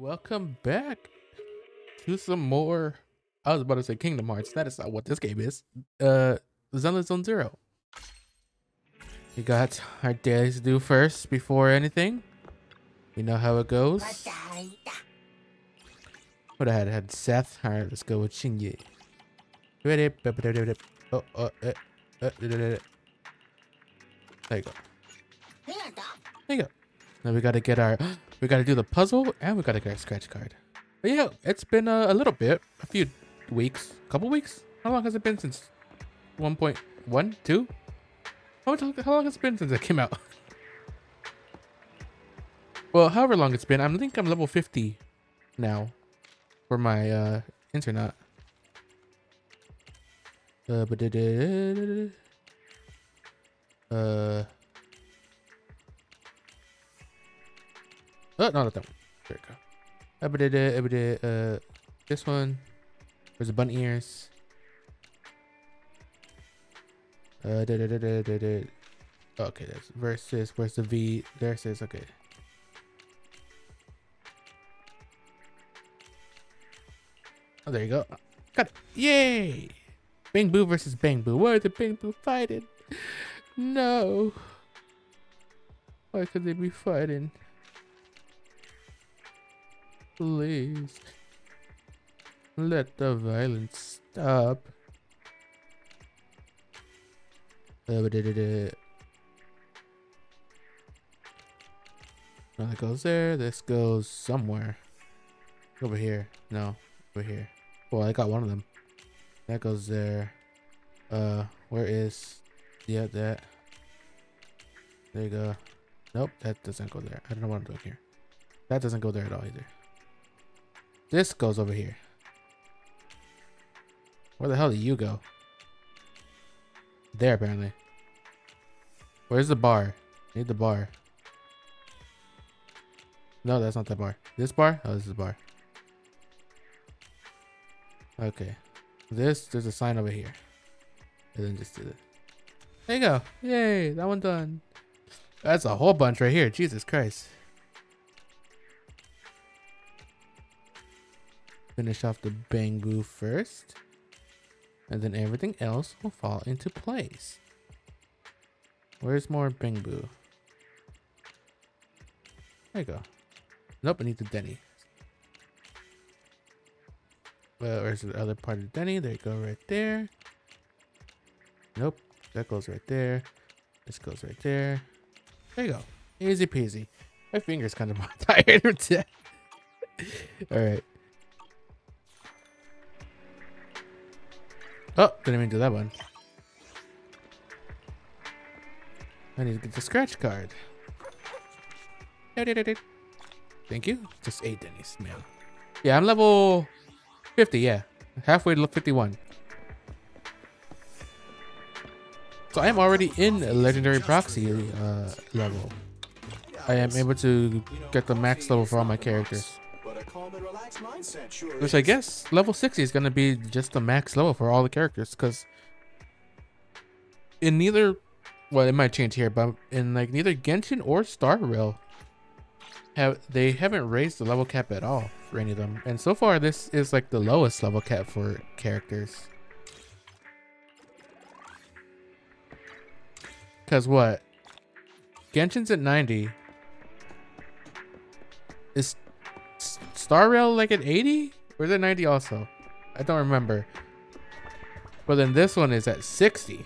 Welcome back to some more. I was about to say Kingdom Hearts. That is not what this game is. Zenless Zone Zero. We got our dailies to do first before anything. You know how it goes. What I had Seth. All right, let's go with Shinji. Oh, there you go. There you go. Now we gotta get our. We gotta do the puzzle and we gotta get our scratch card. But yeah, it's been a little bit, a few weeks, couple weeks. How long has it been since 1.1, 2? How long has it been since it came out? Well, however long it's been, I think I'm level 50 now for my internet. Oh, no, not that one. There we go. This one. Where's the bunny ears? Okay, that's versus. Where's the V? There it says. Okay. Oh, there you go. Got it. Yay! Bang Boo versus Bang Boo. Why are the Bang Boo fighting? No. Why could they be fighting? Please. Let the violence stop. No, that goes there. This goes somewhere. Over here. No, over here. Well, I got one of them. That goes there. Where is? Yeah, that. There you go. Nope, that doesn't go there. I don't know what I'm doing here. That doesn't go there at all either. This goes over here. Where the hell do you go? There, apparently. Where's the bar? Need the bar. No, that's not the bar. This bar? Oh, this is the bar. Okay. There's a sign over here. And then just do it. There you go. Yay, that one done. That's a whole bunch right here. Jesus Christ. Finish off the Bang Boo first. And then everything else will fall into place. Where's more Bang Boo? There you go. Nope, I need the Denny. Well, where's the other part of the Denny? There you go, right there. Nope, that goes right there. This goes right there. There you go. Easy peasy. My finger's kind of tired of that. Alright. Oh, didn't even do that one. I need to get the scratch card. Thank you. Just 8 Denny's, man. Yeah, I'm level 50, yeah. Halfway to 51. So I am already in a legendary proxy level. I am able to get the max level for all my characters. Which I guess level 60 is going to be just the max level for all the characters. Because in neither... Well, it might change here, but in like neither Genshin or Star Rail, they haven't raised the level cap at all for any of them. And so far, this is like the lowest level cap for characters. Because what? Genshin's at 90. Is Star Rail like at 80? Or is it 90 also? I don't remember. But then this one is at 60.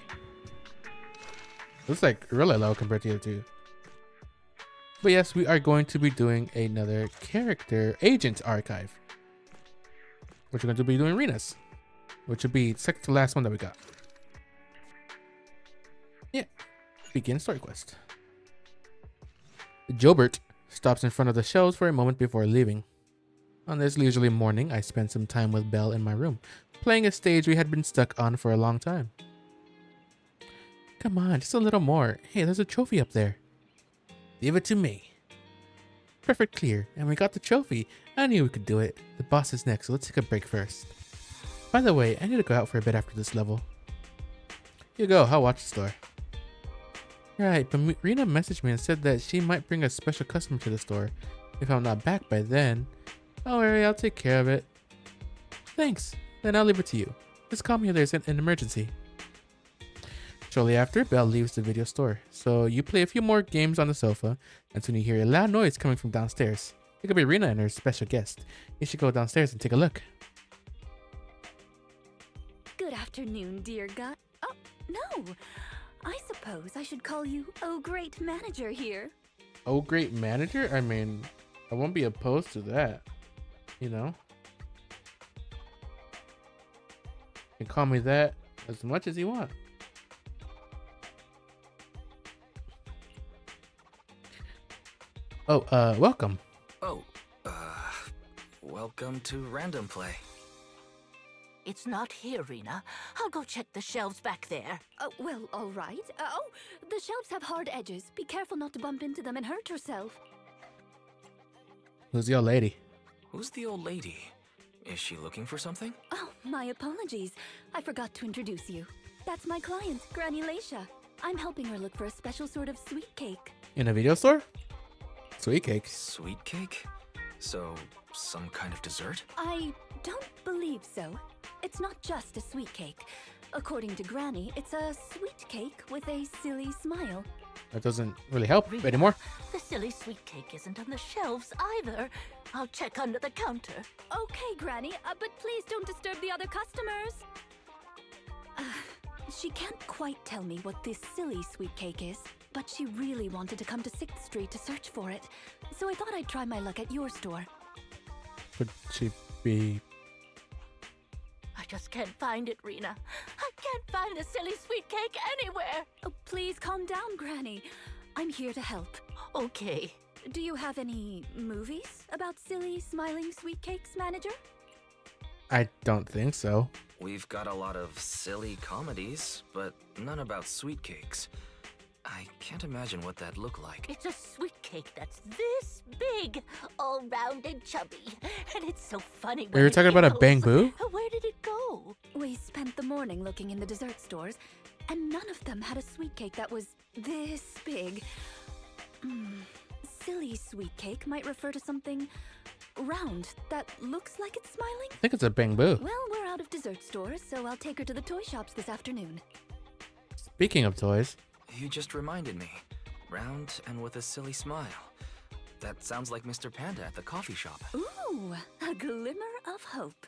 It's like really low compared to the other two. But yes, we are going to be doing another character agent archive. Which we're going to be doing arenas. Which will be second to last one that we got. Yeah. Begin story quest. Jobert stops in front of the shelves for a moment before leaving. On this leisurely morning, I spent some time with Belle in my room, playing a stage we had been stuck on for a long time. Come on, just a little more. Hey, there's a trophy up there. Give it to me. Perfect clear, and we got the trophy. I knew we could do it. The boss is next, so let's take a break first. By the way, I need to go out for a bit after this level. You go, I'll watch the store. Right, but Rena messaged me and said that she might bring a special customer to the store. If I'm not back by then, Don't worry, I'll take care of it. Thanks. Then I'll leave it to you. Just call me if there's an emergency. Shortly after, Belle leaves the video store. So you play a few more games on the sofa, and soon you hear a loud noise coming from downstairs. It could be Rena and her special guest. You should go downstairs and take a look. Good afternoon, dear guy. Oh, no. I suppose I should call you Oh Great Manager here. Oh, great manager? I mean, I won't be opposed to that. You know? You can call me that as much as you want. Oh, welcome. Oh, welcome to Random Play. It's not here, Rena. I'll go check the shelves back there. Oh, well, all right. Oh, the shelves have hard edges. Be careful not to bump into them and hurt yourself. Who's the old lady? Who's the old lady? Is she looking for something? Oh, my apologies. I forgot to introduce you. That's my client, Granny Laisha. I'm helping her look for a special sort of sweet cake. In a video store? Sweet cake. Sweet cake? So, some kind of dessert? I don't believe so. It's not just a sweet cake. According to Granny, it's a sweet cake with a silly smile. That doesn't really help Rena, anymore. The silly sweet cake isn't on the shelves either. I'll check under the counter. Okay, Granny, but please don't disturb the other customers. She can't quite tell me what this silly sweet cake is, but she really wanted to come to 6th Street to search for it. So I thought I'd try my luck at your store. Could she be... I just can't find it, Rena. I can't find the silly sweet cake anywhere. Oh, please calm down, Granny. I'm here to help. Okay. Do you have any movies about silly, smiling sweet cakes, manager? I don't think so. We've got a lot of silly comedies, but none about sweet cakes. I can't imagine what that'd look like. It's a sweet cake that's this big, all round and chubby. And it's so funny. Are you talking about a Bang Boo? Where did it go? We spent the morning looking in the dessert stores, and none of them had a sweet cake that was this big. Silly sweet cake might refer to something round that looks like it's smiling. I think it's a Bang Boo. Well, we're out of dessert stores, so I'll take her to the toy shops this afternoon. Speaking of toys, You just reminded me. Round and with a silly smile. That sounds like Mr. Panda at the coffee shop. Ooh, a glimmer of hope.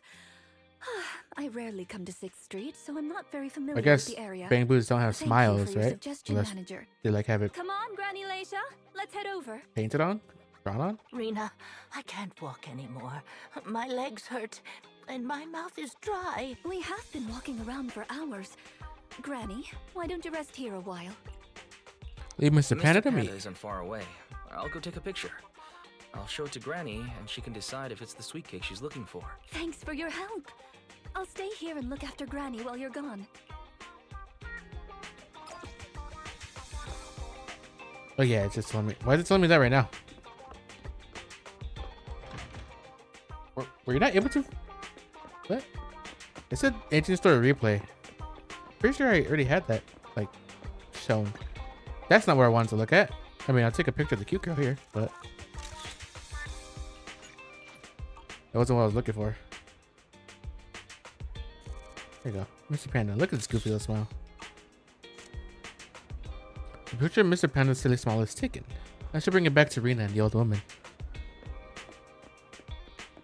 I rarely come to 6th Street, so I'm not very familiar I guess with the area. Bang Boos don't have Thank you smiles, for your right? suggestion, Unless manager. they like have it Come on, Granny Laisha. Let's head over. painted on? Drawn on? Rena, I can't walk anymore. My legs hurt, and my mouth is dry. We have been walking around for hours. Granny, why don't you rest here a while? Leave Mr. Panda to me. Panda isn't far away. I'll go take a picture. I'll show it to Granny, and she can decide if it's the sweet cake she's looking for. Thanks for your help. I'll stay here and look after Granny while you're gone. Oh yeah, it's just telling me. Why is it telling me that right now? Were you not able to? What? It said 18 store replay. Pretty sure I already had that, like, shown. That's not where I wanted to look at. I mean, I'll take a picture of the cute girl here, but that wasn't what I was looking for. There you go. Mr. Panda, look at this goofy little smile. The picture of Mr. Panda's silly smile is taken. I should bring it back to Rena and the old woman.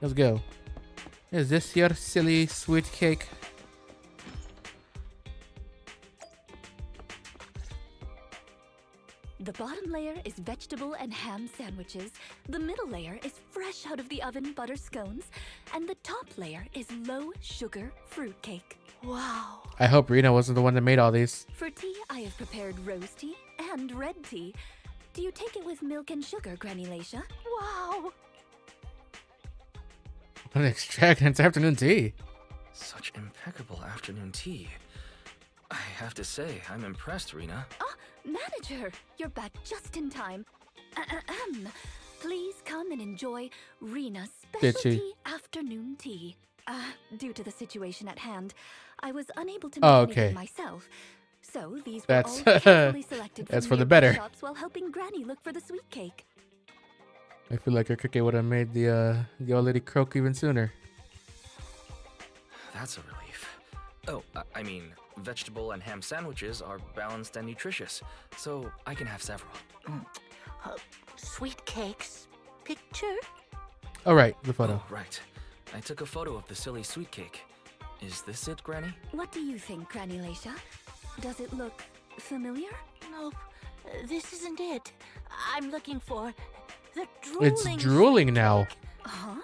Let's go. Is this your silly sweet cake? The bottom layer is vegetable and ham sandwiches, the middle layer is fresh out of the oven butter scones, and the top layer is low sugar fruitcake. Wow. I hope Rena wasn't the one that made all these. For tea, I have prepared rose tea and red tea. Do you take it with milk and sugar, Granny Laisha? Wow. An extravagant afternoon tea. Such impeccable afternoon tea. I have to say, I'm impressed, Rena. Ah, manager, you're back just in time. Please come and enjoy Rena's specialty afternoon tea. Due to the situation at hand, I was unable to make anything myself. So these were all carefully selected that's from for the nearby better. shops while helping Granny look for the sweet cake. I feel like your cookie would have made the old lady croak even sooner. That's a relief. Oh, I mean, vegetable and ham sandwiches are balanced and nutritious, so I can have several. Sweet cakes. Picture? All right, the photo. Oh, right. I took a photo of the silly sweet cake. Is this it, Granny? What do you think, Granny Leisha? Does it look familiar? Nope. This isn't it. I'm looking for the drooling. It's drooling now. Huh?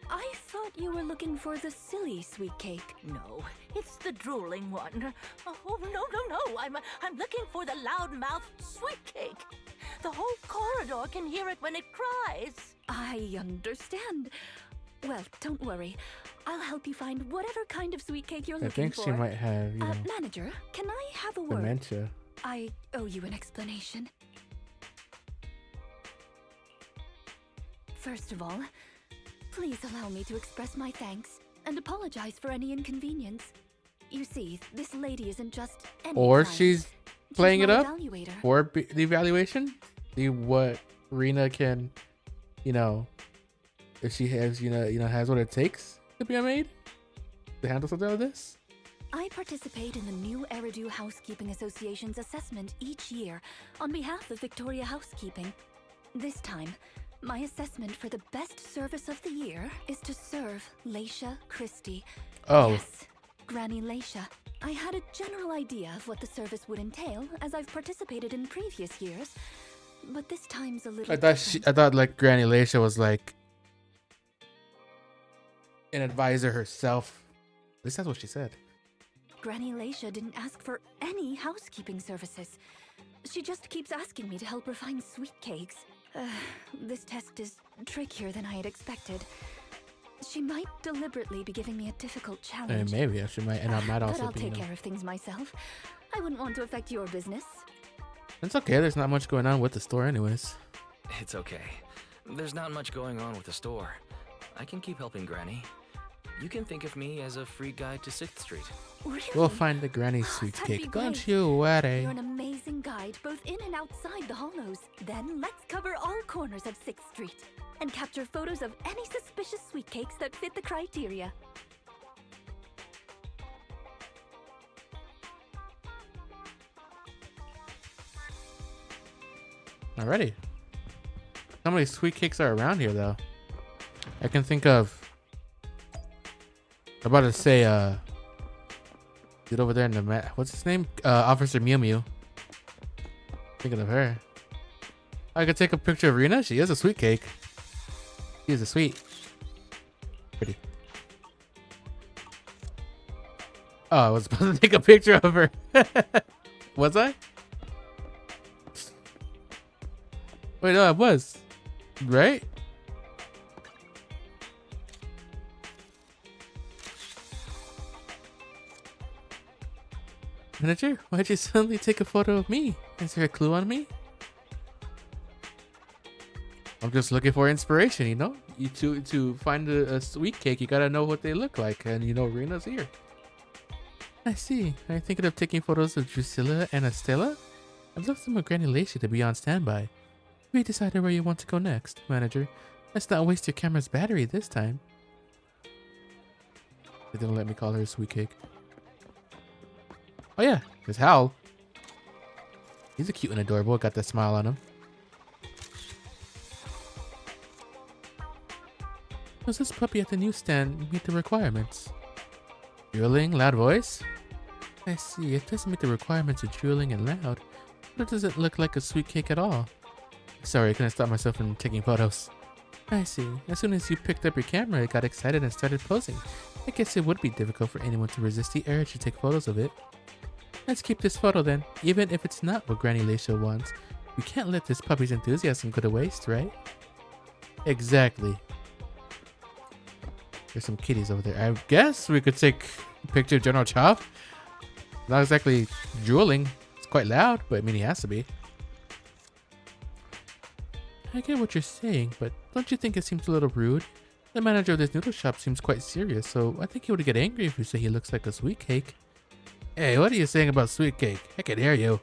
I thought you were looking for the silly sweet cake. No, it's the drooling one. Oh, no. I'm looking for the loud-mouthed sweet cake. The whole corridor can hear it when it cries. I understand. Well, don't worry. I'll help you find whatever kind of sweet cake you're looking for. I think she might have, you know, Manager, can I have a word? dementia. I owe you an explanation. First of all, please allow me to express my thanks and apologize for any inconvenience. You see, this lady isn't just any Or client. she's playing it my up evaluator. for the evaluation. See what Rena can, you know, if she has, has what it takes to be a maid to handle something like this. I participate in the new Eridu Housekeeping Association's assessment each year on behalf of Victoria Housekeeping. This time, my assessment for the best service of the year is to serve Leisha Christie. Oh. Yes, Granny Leisha. I had a general idea of what the service would entail as I've participated in previous years, but this time's a little different. I thought like Granny Leisha was like an advisor herself. At least that's what she said. Granny Leisha didn't ask for any housekeeping services. She just keeps asking me to help her find sweet cakes. This test is trickier than I had expected. She might deliberately be giving me a difficult challenge. Maybe she might, and I might also but I'll be. take care of things myself. I wouldn't want to affect your business. It's okay. There's not much going on with the store, anyways. It's okay. There's not much going on with the store. I can keep helping Granny. You can think of me as a free guide to 6th Street. Really? We'll find the Granny sweet That'd be cake. great. Don't you worry. You're an amazing guide, both in and outside the hollows. Then let's cover all corners of 6th Street and capture photos of any suspicious sweet cakes that fit the criteria. Alrighty. How many sweet cakes are around here, though? I can think of. I'm about to say, dude over there in the what's his name? Officer Mew Mew. Thinking of her. I could take a picture of Rena. She is a sweet cake. She is a sweet. Pretty. Oh, I was supposed to take a picture of her. Was I? Wait, no, I was. Right? Manager, why'd you suddenly take a photo of me? Is there a clue on me? I'm just looking for inspiration, you know? To find a sweet cake, you gotta know what they look like, and you know Rena's here. I see. Are you thinking of taking photos of Drusilla and Estella? I've left them with Granny Lacey to be on standby. We decided where you want to go next, Manager. Let's not waste your camera's battery this time. They didn't let me call her a sweet cake. Oh yeah, there's Hal. He's a cute and adorable. Got that smile on him. Does this puppy at the newsstand meet the requirements? Drooling, loud voice? I see, it doesn't meet the requirements of drooling and loud, but it doesn't look like a sweet cake at all. Sorry, I couldn't stop myself from taking photos. I see. As soon as you picked up your camera, it got excited and started posing. I guess it would be difficult for anyone to resist the urge to take photos of it. Let's keep this photo then, even if it's not what Granny Leisha wants. We can't let this puppy's enthusiasm go to waste, right? Exactly. There's some kitties over there. I guess we could take a picture of General Chop. Not exactly drooling. It's quite loud, but I mean he has to be. I get what you're saying, but don't you think it seems a little rude? The manager of this noodle shop seems quite serious, so I think he would get angry if you say he looks like a sweet cake. Hey, what are you saying about sweet cake? I can hear you.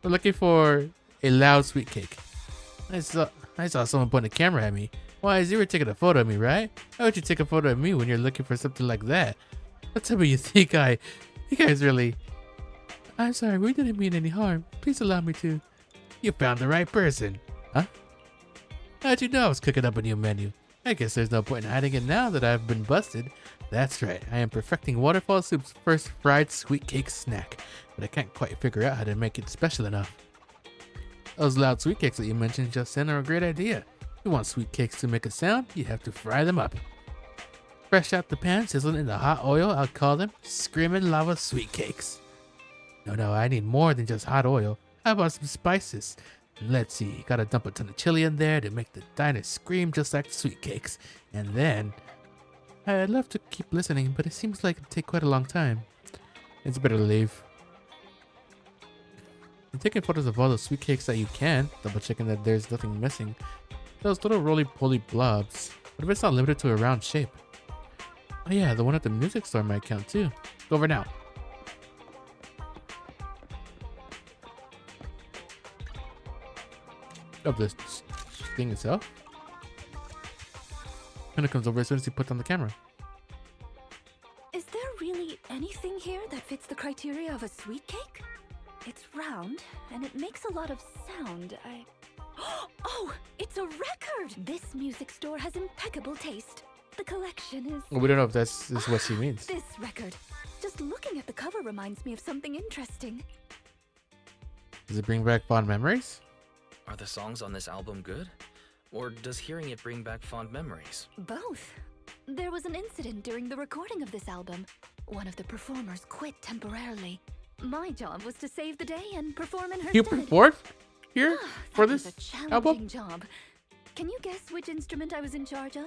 We're looking for a loud sweet cake. I saw someone point a camera at me. Why, you were taking a photo of me, right? Why would you take a photo of me when you're looking for something like that? What time you think you guys really... I'm sorry, we didn't mean any harm. Please allow me to... You found the right person. Huh? How'd you know I was cooking up a new menu? I guess there's no point in hiding it now that I've been busted. That's right, I am perfecting Waterfall Soup's first fried sweet cake snack, but I can't quite figure out how to make it special enough. Those loud sweet cakes that you mentioned just then are a great idea. If you want sweet cakes to make a sound, you have to fry them up. Fresh out the pan, sizzling in the hot oil, I'll call them screaming lava sweet cakes. No, I need more than just hot oil. How about some spices? Let's see, gotta dump a ton of chili in there to make the diners scream just like sweet cakes. And then... I'd love to keep listening, but it seems like it'd take quite a long time. It's better to leave. I'm taking photos of all the sweet cakes that you can, double checking that there's nothing missing. Those little roly-poly blobs. What if it's not limited to a round shape? Oh yeah, the one at the music store might count too. Go over now. Of this thing itself. And it comes over as soon as you put on the camera. Is there really anything here that fits the criteria of a sweet cake? It's round, and it makes a lot of sound. Oh, it's a record! This music store has impeccable taste. The collection is... Well, we don't know if this is what she means. This record. Just looking at the cover reminds me of something interesting. Does it bring back fond memories? Are the songs on this album good? Or does hearing it bring back fond memories? Both. There was an incident during the recording of this album. One of the performers quit temporarily. My job was to save the day and perform in her You stead. performed here for That was this a challenging album? job. Can you guess which instrument I was in charge of?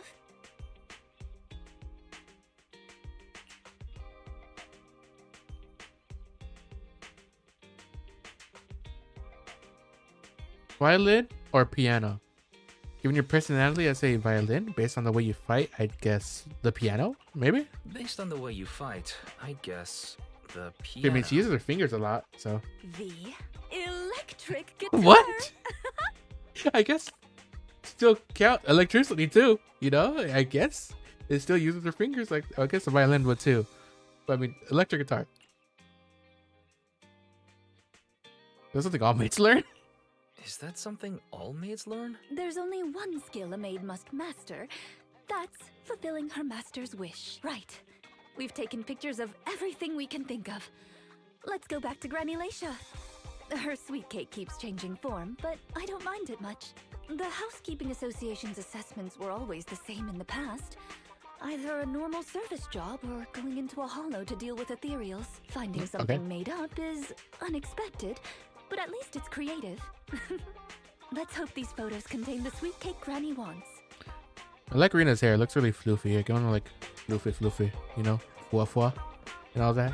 Violin or piano? Given your personality, I'd say violin. Based on the way you fight, I'd guess the piano, maybe? Based on the way you fight, I'd guess the I piano. mean, she uses her fingers a lot, so... The electric guitar. What? I guess still count electricity too, you know? I guess it still uses her fingers. Like, I guess the violin would too. But I mean, electric guitar. That's something all mates learn? Is that something all maids learn? There's only one skill a maid must master. That's fulfilling her master's wish. Right. We've taken pictures of everything we can think of. Let's go back to Granny Lacia. Her sweet cake keeps changing form, but I don't mind it much. The Housekeeping Association's assessments were always the same in the past. Either a normal service job or going into a hollow to deal with ethereals. Finding something made up is unexpected, but at least it's creative. Let's hope these photos contain the sweet cake Granny wants. I like Rena's hair. It looks really floofy. I kind of like floofy, you know? Fwa and all that.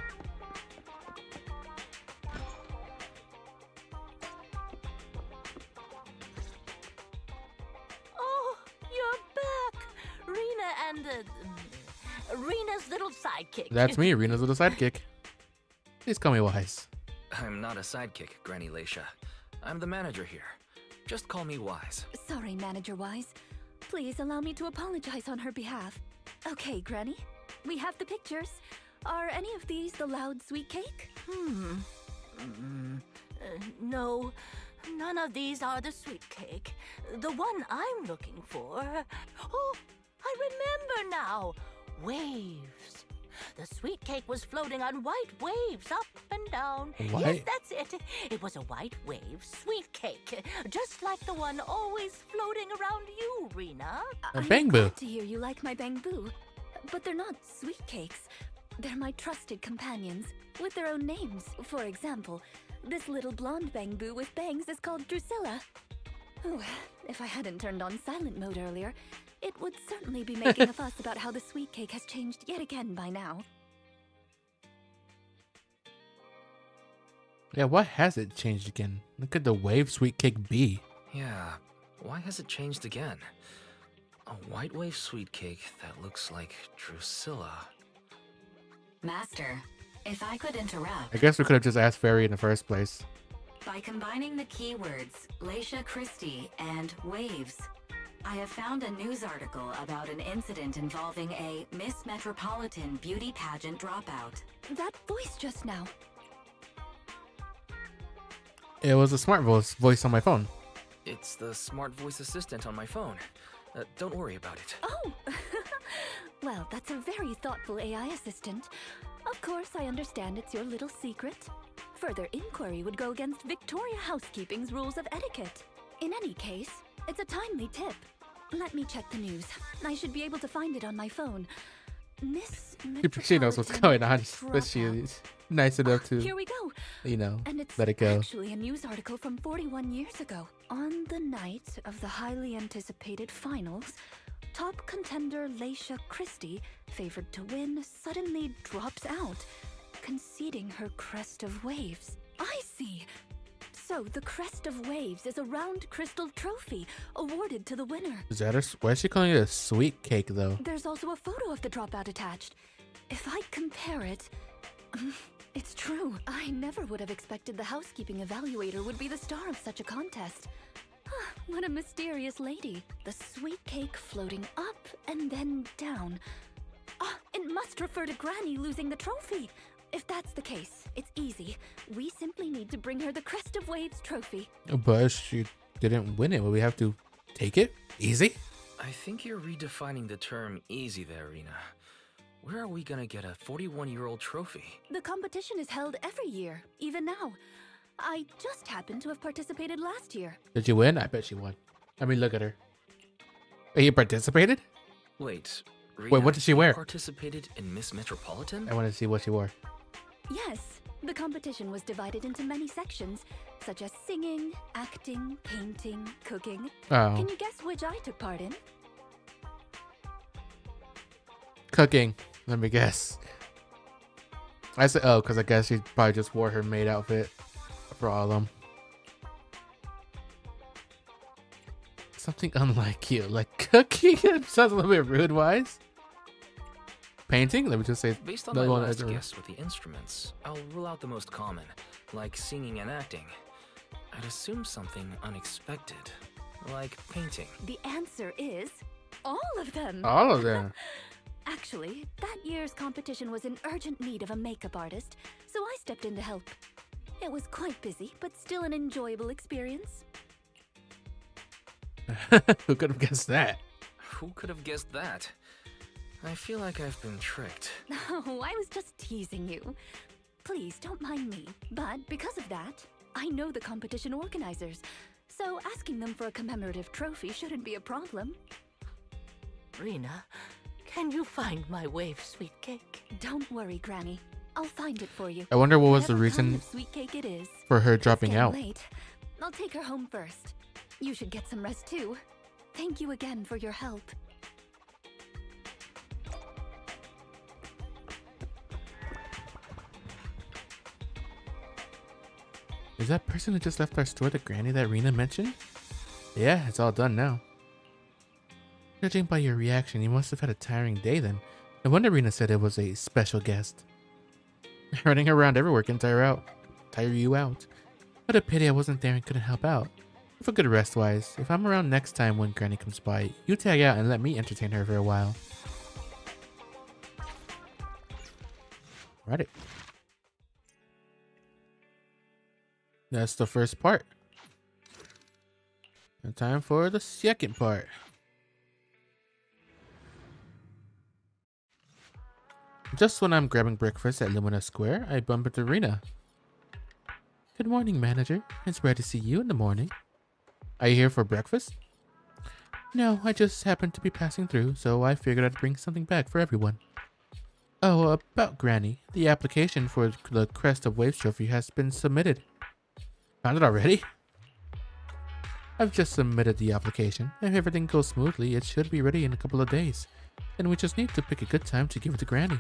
Oh, you're back! Rena and Rena's little sidekick. That's me, Rena's little sidekick. Please call me Wise. I'm not a sidekick, Granny Lacia. I'm the manager here. Just call me Wise. Sorry, Manager Wise. Please allow me to apologize on her behalf. Okay, Granny. We have the pictures. Are any of these the loud sweet cake? No, none of these are the sweet cake. The one I'm looking for... Oh, I remember now. Waves. The sweet cake was floating on white waves up and down. Yes, that's it. It was a white wave sweet cake, just like the one always floating around you, Rena. A I'm bamboo. glad to hear you like my bamboo, but they're not sweet cakes. They're my trusted companions, with their own names. For example, this little blonde bamboo with bangs is called Drusilla. Ooh, if I hadn't turned on silent mode earlier, it would certainly be making a fuss about how the sweet cake has changed yet again by now. Yeah, why has it changed again? Look at the wave sweet cake be. Yeah, why has it changed again? A white wave sweet cake that looks like Drusilla. Master, if I could interrupt. I guess we could have just asked Fairy in the first place. By combining the keywords Leisha Christie and waves, I have found a news article about an incident involving a Miss Metropolitan beauty pageant dropout. That voice just now. It was a smart voice on my phone. It's the smart voice assistant on my phone. Don't worry about it. Oh! Well, that's a very thoughtful AI assistant. Of course, I understand it's your little secret. Further inquiry would go against Victoria Housekeeping's rules of etiquette. In any case, it's a timely tip. Let me check the news. I should be able to find it on my phone. Miss She knows what's going on, but she is nice enough to, here we go. you know, And it's let it go. actually a news article from 41 years ago. On the night of the highly anticipated finals, top contender Leisha Christie, favored to win, suddenly drops out, conceding her crest of waves. I see. So the crest of waves is a round crystal trophy awarded to the winner. Is that her? Why is she calling it a sweet cake though? There's also a photo of the dropout attached. If I compare it, it's true. I never would have expected the housekeeping evaluator would be the star of such a contest. What a mysterious lady. The sweet cake floating up and then down. It must refer to Granny losing the trophy. If that's the case, it's easy. We simply need to bring her the Crest of Waves trophy. But she didn't win it. Will we have to take it? Easy? I think you're redefining the term easy there, Rena. Where are we gonna get a 41-year-old trophy? The competition is held every year, even now. I just happened to have participated last year. Did you win? I bet she won. I mean, look at her. You participated? Wait, Rena, Wait, what did she wear? Participated in Miss Metropolitan? I want to see what she wore. Yes, the competition was divided into many sections, such as singing, acting, painting, cooking. Oh. Can you guess which I took part in? Cooking. Let me guess. I said, oh, because I guess she probably just wore her maid outfit for all of them. Something unlike you, like cooking. It sounds a little bit rude, wise. Painting? Let me just say. Based on no my one last ever- guess with the instruments, I'll rule out the most common, like singing and acting. I'd assume something unexpected, like painting. The answer is all of them. All of them. Actually, that year's competition was in urgent need of a makeup artist, so I stepped in to help. It was quite busy, but still an enjoyable experience. Who could have guessed that? Who could have guessed that? I feel like I've been tricked. Oh, I was just teasing you. Please don't mind me, but because of that, I know the competition organizers, so asking them for a commemorative trophy shouldn't be a problem. Rena, can you find my wave sweet cake? Don't worry, Granny. I'll find it for you. I wonder what was the Whatever kind reason of sweet cake it is. for her It's dropping getting out. late. I'll take her home first. You should get some rest too. Thank you again for your help. Is that person who just left our store the granny that Rena mentioned? Yeah, it's all done now. Judging by your reaction, you must have had a tiring day then. No wonder Rena said it was a special guest. Running around everywhere can tire you out. What a pity I wasn't there and couldn't help out. For good rest-wise, if I'm around next time when Granny comes by, you tag out and let me entertain her for a while. Right. That's the first part. And time for the second part. Just when I'm grabbing breakfast at Lumina Square, I bump into Rena. Good morning, manager. It's rare to see you in the morning. Are you here for breakfast? No, I just happened to be passing through, so I figured I'd bring something back for everyone. Oh, about Granny. The application for the Crest of Waves trophy has been submitted. Found it already? I've just submitted the application. If everything goes smoothly, it should be ready in a couple of days. And we just need to pick a good time to give it to Granny.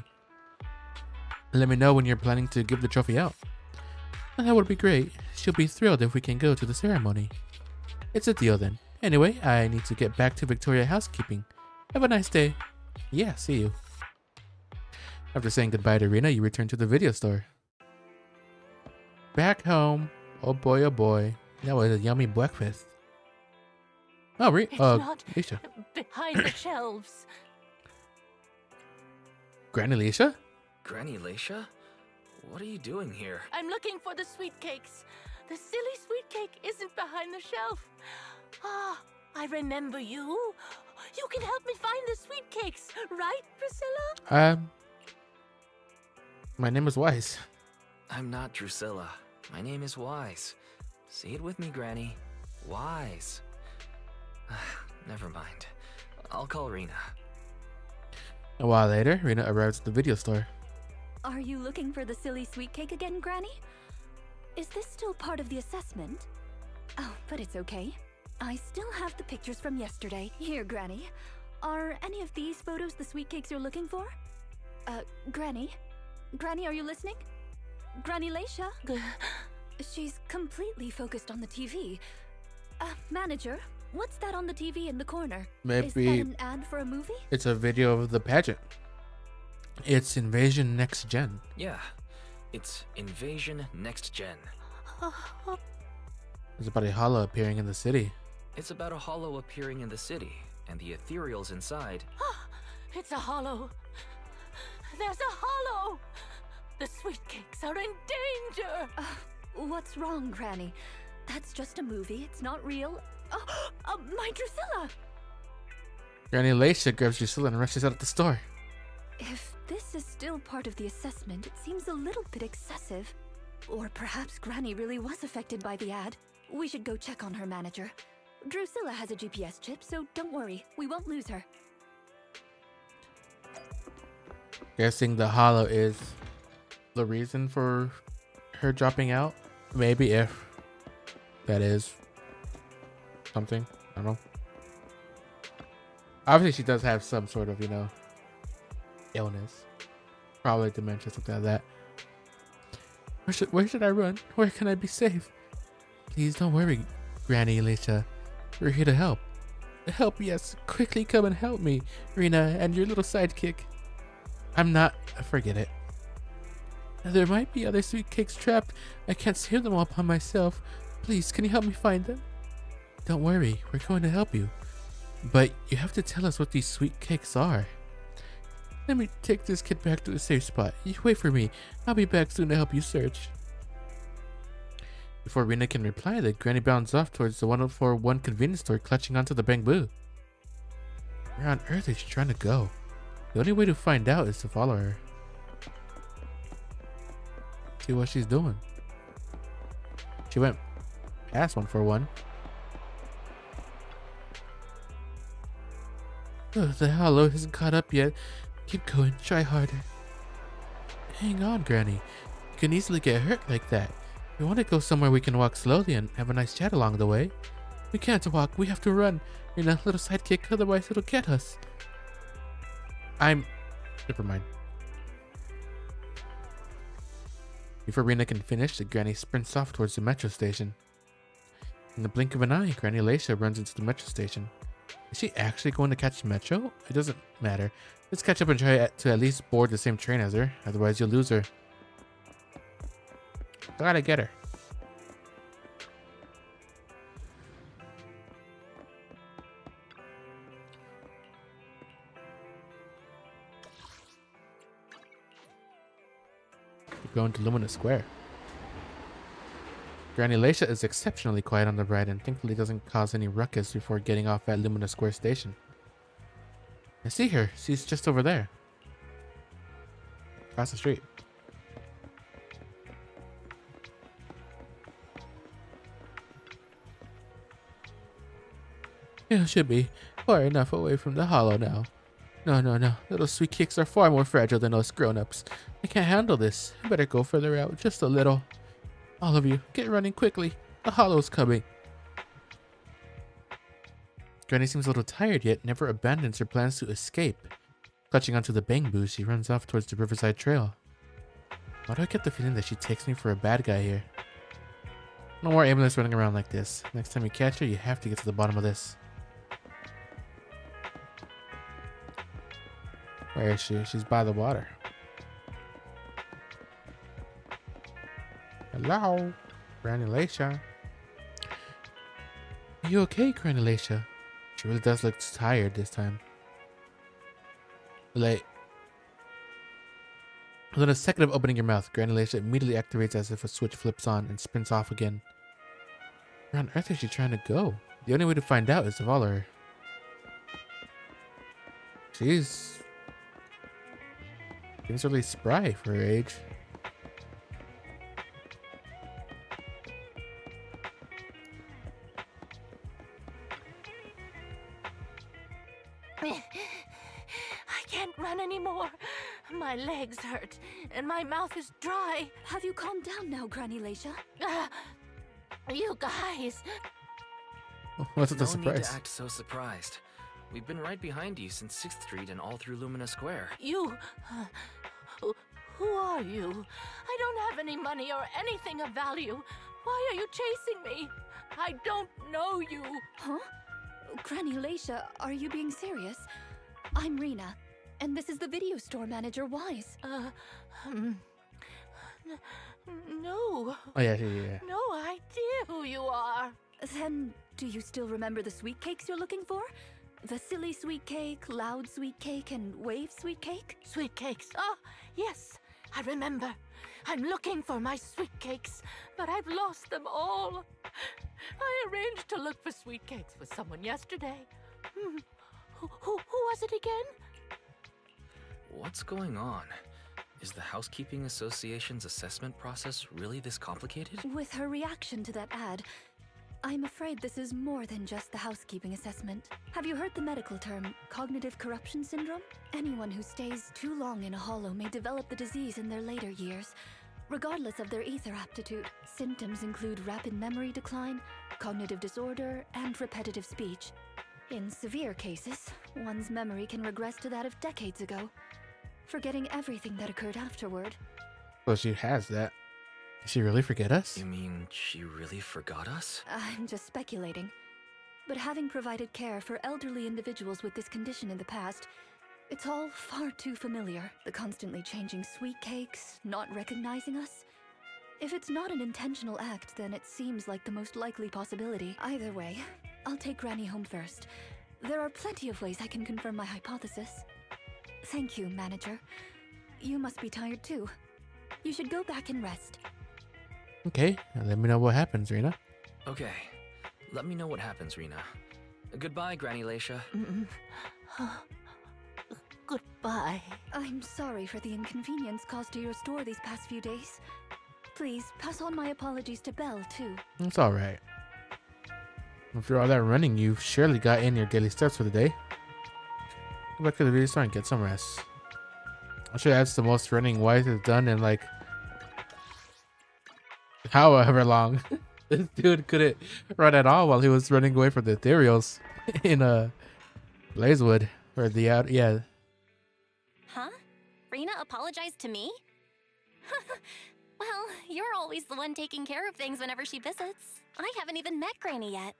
Let me know when you're planning to give the trophy out. That would be great. She'll be thrilled if we can go to the ceremony. It's a deal then. Anyway, I need to get back to Victoria Housekeeping. Have a nice day. Yeah, see you. After saying goodbye to Rena, you return to the video store. Back home. Oh boy, oh boy. That was a yummy breakfast. Oh, It's not Leisha. behind the shelves. Granny Leisha? Granny Leisha? What are you doing here? I'm looking for the sweet cakes. The silly sweet cake isn't behind the shelf. Ah, I remember you. You can help me find the sweet cakes, right, Priscilla? My name is Wise. I'm not Drusilla. My name is Wise. Say it with me, Granny. Wise. Never mind. I'll call Rena. A while later, Rena arrives at the video store. Are you looking for the silly sweet cake again, Granny? Is this still part of the assessment? Oh, but it's okay. I still have the pictures from yesterday. Here, Granny. Are any of these photos the sweet cakes you're looking for? Granny? Granny, are you listening? Granny Leisha? She's completely focused on the TV. Manager, what's that on the TV in the corner? Maybe Is that an ad for a movie? it's a video of the pageant. It's Invasion Next Gen. Yeah, it's Invasion Next Gen. It's about a hollow appearing in the city. It's about a hollow appearing in the city, and the ethereals inside. It's a hollow. There's a hollow. The sweet cakes are in danger. What's wrong, Granny? That's just a movie. It's not real. My Drusilla! Granny Leisha grabs Drusilla and rushes out of the store. If this is still part of the assessment, it seems a little bit excessive. Or perhaps Granny really was affected by the ad. We should go check on her, Manager. Drusilla has a GPS chip, so don't worry. We won't lose her. Guessing the hollow is the reason for her dropping out. Maybe, if that is something. I don't know. Obviously, she does have some sort of, illness. Probably dementia, something like that. Where should I run? Where can I be safe? Please don't worry, Granny Leisha. We're here to help. Help, yes. Quickly come and help me, Rena, and your little sidekick. Forget it. There might be other sweet cakes trapped. I can't save them all by myself. Please, can you help me find them? Don't worry, we're going to help you. But you have to tell us what these sweet cakes are. Let me take this kid back to a safe spot. You wait for me. I'll be back soon to help you search. Before Rena can reply, the Granny bounds off towards the 1041 convenience store, clutching onto the bamboo. Where on earth is she trying to go? The only way to find out is to follow her. See what she's doing. She went past 141. Oh, the hollow isn't caught up yet. Keep going, try harder. Hang on, Granny. You can easily get hurt like that. We want to go somewhere we can walk slowly and have a nice chat along the way. We can't walk, we have to run. You're a little sidekick, otherwise it'll get us. Never mind. Before Rena can finish, the Granny sprints off towards the metro station. In the blink of an eye, Granny Leisha runs into the metro station. Is she actually going to catch the metro? It doesn't matter. Let's catch up and try to at least board the same train as her. Otherwise, you'll lose her. Gotta get her. We're going to Lumina Square. Granny Leisha is exceptionally quiet on the ride and thankfully doesn't cause any ruckus before getting off at Lumina Square Station. I see her. She's just over there. Across the street. Yeah, should be far enough away from the hollow now. No. Little sweet cakes are far more fragile than us grown-ups. I can't handle this. I better go further out, just a little. All of you, get running quickly. The hollow's coming. Granny seems a little tired, yet never abandons her plans to escape. Clutching onto the bamboo, she runs off towards the Riverside Trail. Why do I get the feeling that she takes me for a bad guy here? No more aimless running around like this. Next time you catch her, you have to get to the bottom of this. Where is she? She's by the water. Hello? Granny Laisha. Are you okay, Granny Laisha? She really does look tired this time. Like, within a second of opening your mouth, Granny Laisha immediately activates as if a switch flips on and sprints off again. Where on earth is she trying to go? The only way to find out is to follow her. She's seems really spry for her age. I can't run anymore. My legs hurt, and my mouth is dry. Have you calmed down now, Granny Laisha? You guys. What's with the No need surprise? to act so surprised. We've been right behind you since 6th Street and all through Lumina Square. You. Who are you? I don't have any money or anything of value. Why are you chasing me? I don't know you. Huh? Granny Laisha, are you being serious? I'm Rena, and this is the video store manager, Wise. No. Oh yeah. No idea who you are. Then, do you still remember the sweet cakes you're looking for? The silly sweet cake, loud sweet cake, and wave sweet cake? Sweet cakes. Ah, yes, I remember. I'm looking for my sweet cakes, but I've lost them all. I arranged to look for sweet cakes with someone yesterday. Who was it again? What's going on? Is the Housekeeping Association's assessment process really this complicated? With her reaction to that ad, I'm afraid this is more than just the housekeeping assessment. Have you heard the medical term, cognitive corruption syndrome? Anyone who stays too long in a hollow may develop the disease in their later years, regardless of their ether aptitude. Symptoms include rapid memory decline, cognitive disorder, and repetitive speech. In severe cases, one's memory can regress to that of decades ago, forgetting everything that occurred afterward. Well, she has that. Did she really forget us? You mean she really forgot us? I'm just speculating. But having provided care for elderly individuals with this condition in the past, it's all far too familiar. The constantly changing sweet cakes, not recognizing us. If it's not an intentional act, then it seems like the most likely possibility. Either way, I'll take Granny home first. There are plenty of ways I can confirm my hypothesis. Thank you, manager. You must be tired too. You should go back and rest. Okay, now let me know what happens, Rena. Okay, let me know what happens, Rena. Goodbye, Granny Laisha. Goodbye. I'm sorry for the inconvenience caused to your store these past few days. Please, pass on my apologies to Belle, too. It's alright. After all that running, you've surely got in your daily steps for the day. Go back to the video store and get some rest. I'm sure that's the most running Wise has done in like however long. This dude couldn't run at all while he was running away from the ethereals in Blazewood. Or the out, yeah. Huh? Rena apologized to me? Well, you're always the one taking care of things whenever she visits. I haven't even met Granny yet.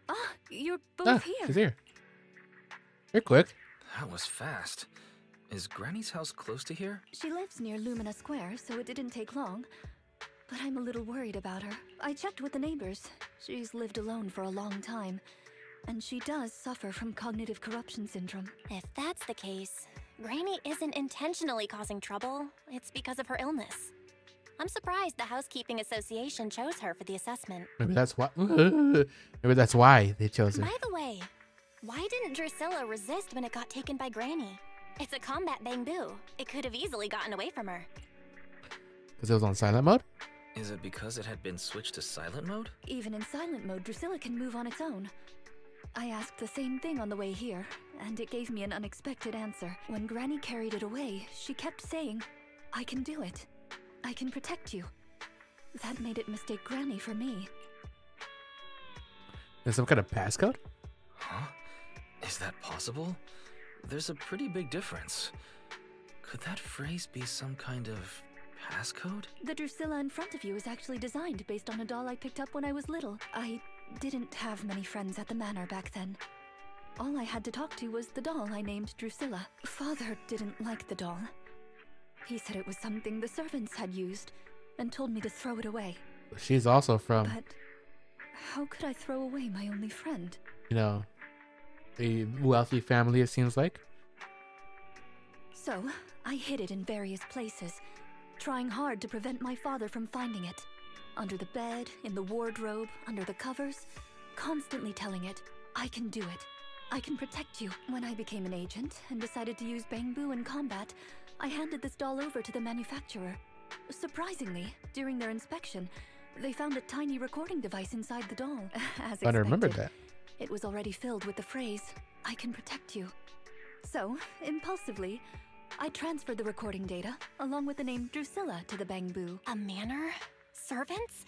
Ah, you're both She's here. here. You're quick. That was fast. Is Granny's house close to here? She lives near Lumina Square, so it didn't take long. But I'm a little worried about her. I checked with the neighbors. She's lived alone for a long time. And she does suffer from cognitive corruption syndrome. If that's the case, Granny isn't intentionally causing trouble. It's because of her illness. I'm surprised the Housekeeping Association chose her for the assessment. Maybe that's why. Maybe that's why they chose her. By the way, why didn't Drusilla resist when it got taken by Granny? It's a combat bamboo. It could have easily gotten away from her. Because it was on silent mode? Is it because it had been switched to silent mode? Even in silent mode, Drusilla can move on its own. I asked the same thing on the way here, and it gave me an unexpected answer. When Granny carried it away, she kept saying, "I can do it. I can protect you." That made it mistake Granny for me. There's some kind of passcode? Huh? Is that possible? There's a pretty big difference. Could that phrase be some kind of passcode? The Drusilla in front of you is actually designed based on a doll I picked up when I was little. I didn't have many friends at the manor back then. All I had to talk to was the doll I named Drusilla. Father didn't like the doll. He said it was something the servants had used and told me to throw it away. She's also from, But how could I throw away my only friend? you know, a wealthy family, it seems like. So, I hid it in various places, trying hard to prevent my father from finding it. Under the bed, in the wardrobe, under the covers, constantly telling it, I can do it. I can protect you. When I became an agent and decided to use Bangbu in combat, I handed this doll over to the manufacturer. Surprisingly, during their inspection, they found a tiny recording device inside the doll. As expected, I don't remember that. it was already filled with the phrase, I can protect you. So, impulsively, I transferred the recording data, along with the name Drusilla, to the Bangbu. A manor? Servants?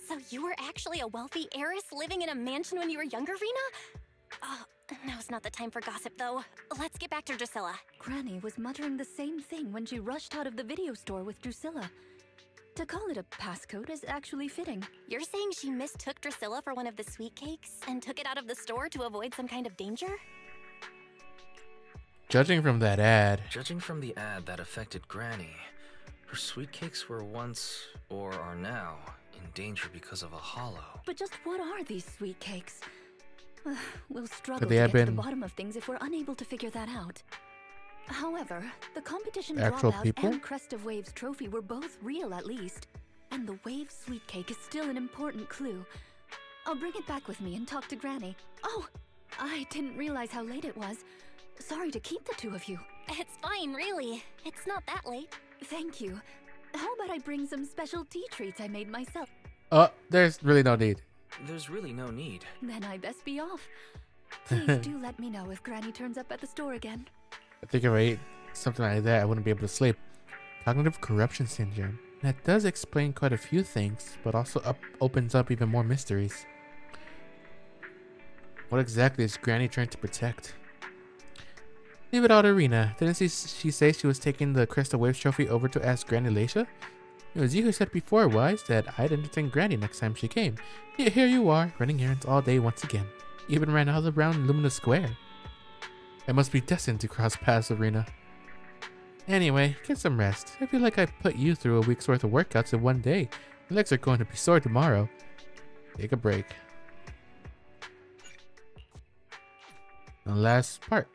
So you were actually a wealthy heiress living in a mansion when you were younger, Rena? Now's not the time for gossip, though. Let's get back to Drusilla. Granny was muttering the same thing when she rushed out of the video store with Drusilla. To call it a passcode is actually fitting. You're saying she mistook Drusilla for one of the sweet cakes and took it out of the store to avoid some kind of danger? Judging from that ad, Judging from the ad that affected Granny, her sweet cakes were once, or are now, in danger because of a hollow. But just what are these sweet cakes? We'll struggle Could to they get have to the been bottom of things if we're unable to figure that out. However, the competition actual dropout people? and Crest of Waves trophy were both real at least. And the Wave sweet cake is still an important clue. I'll bring it back with me and talk to Granny. Oh, I didn't realize how late it was. Sorry to keep the two of you. It's fine, really. It's not that late. Thank you. How about I bring some special tea treats I made myself? there's really no need. There's really no need. Then I best be off. Please do let me know if Granny turns up at the store again. I think if I ate something like that, I wouldn't be able to sleep. Cognitive corruption syndrome. That does explain quite a few things, but also opens up even more mysteries. What exactly is Granny trying to protect? Leave it all to Rena. Didn't she say she was taking the Crystal Waves trophy over to ask Granny Leisha? It was you who said before, Wise, that I'd entertain Granny next time she came. Yet here you are, running errands all day once again. You even ran all around Lumina Square. I must be destined to cross paths with Rena. Anyway, get some rest. I feel like I put you through a week's worth of workouts in one day. Your legs are going to be sore tomorrow. Take a break. The last part.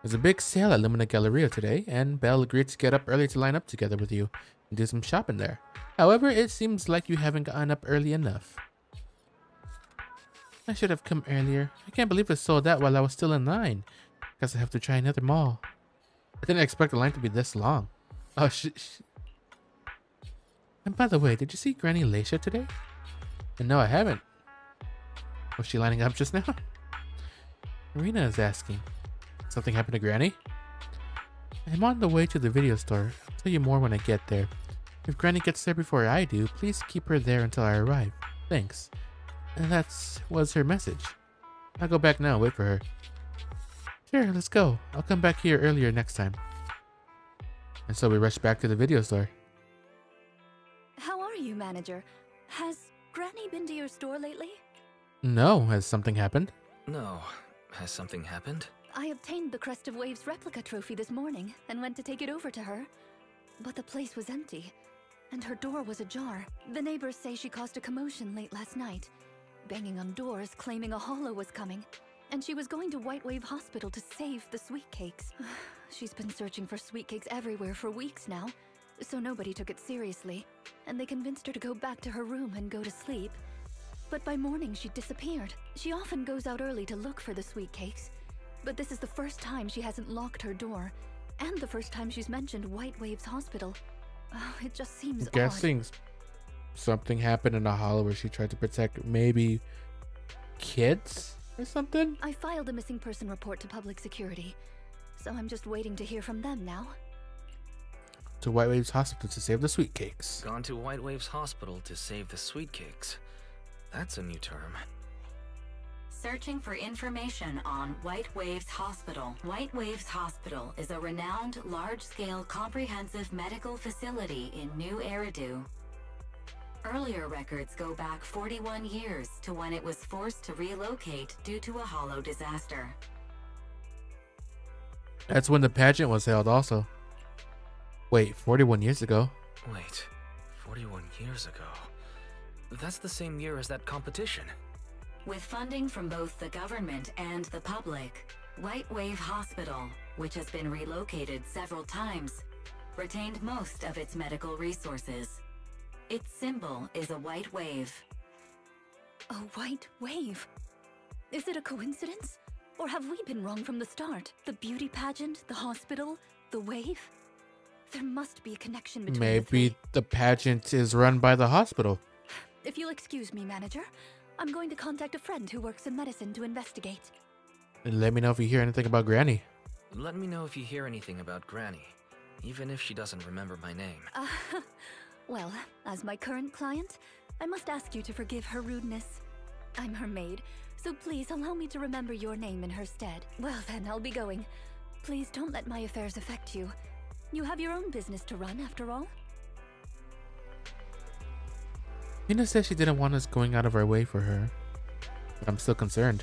There's a big sale at Lumina Galleria today, and Belle agreed to get up early to line up together with you and do some shopping there. However, it seems like you haven't gotten up early enough. I should have come earlier. I can't believe it sold out while I was still in line. Guess I have to try another mall. I didn't expect the line to be this long. Oh, And by the way, did you see Granny Leisha today? And no, I haven't. Was she lining up just now? Rena is asking. Something happened to Granny? I'm on the way to the video store. I'll tell you more when I get there. If Granny gets there before I do, please keep her there until I arrive. Thanks. And that was her message. I'll go back now and wait for her. Sure, let's go. I'll come back here earlier next time. And so we rushed back to the video store. How are you, manager? Has Granny been to your store lately? No, has something happened? No. Has something happened? I obtained the Crest of Waves replica trophy this morning and went to take it over to her. But the place was empty, and her door was ajar. The neighbors say she caused a commotion late last night, banging on doors claiming a hollow was coming, and she was going to White Wave Hospital to save the sweet cakes. She's been searching for sweet cakes everywhere for weeks now, so nobody took it seriously, and they convinced her to go back to her room and go to sleep. But by morning she disappeared. She often goes out early to look for the sweet cakes, but this is the first time she hasn't locked her door, and the first time she's mentioned White Waves Hospital. Oh, it just seems I'm guessing odd. something happened in a hollow where she tried to protect maybe kids or something? I filed a missing person report to public security, so I'm just waiting to hear from them now. To White Waves Hospital to save the sweet cakes. Gone to White Waves Hospital to save the sweet cakes. That's a new term. Searching for information on White Waves Hospital. White Waves Hospital is a renowned, large-scale, comprehensive medical facility in New Eridu. Earlier records go back 41 years to when it was forced to relocate due to a hollow disaster. That's when the pageant was held also. Wait, 41 years ago? Wait, 41 years ago? That's the same year as that competition. With funding from both the government and the public, White Wave Hospital, which has been relocated several times, retained most of its medical resources. Its symbol is a white wave. A white wave? Is it a coincidence? Or have we been wrong from the start? The beauty pageant, the hospital, the wave? There must be a connection between the Maybe three. the pageant is run by the hospital. If you'll excuse me, manager, I'm going to contact a friend who works in medicine to investigate. And let me know if you hear anything about Granny. Let me know if you hear anything about Granny, even if she doesn't remember my name. Well, as my current client, I must ask you to forgive her rudeness. I'm her maid, so please allow me to remember your name in her stead. Well then, I'll be going. Please don't let my affairs affect you. You have your own business to run, after all. Mina said she didn't want us going out of our way for her, but I'm still concerned.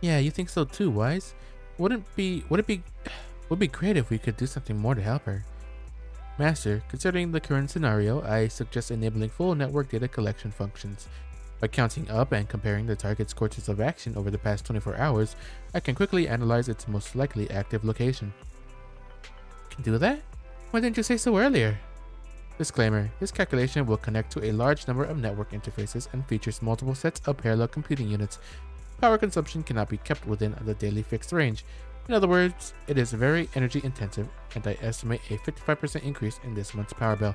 Yeah, you think so too, Wise? Would it be great if we could do something more to help her. Master, considering the current scenario, I suggest enabling full network data collection functions. By counting up and comparing the target's courses of action over the past 24 hours, I can quickly analyze its most likely active location. Can do that? Why didn't you say so earlier? Disclaimer, this calculation will connect to a large number of network interfaces and features multiple sets of parallel computing units. Power consumption cannot be kept within the daily fixed range. In other words, it is very energy intensive, and I estimate a 55% increase in this month's power bill.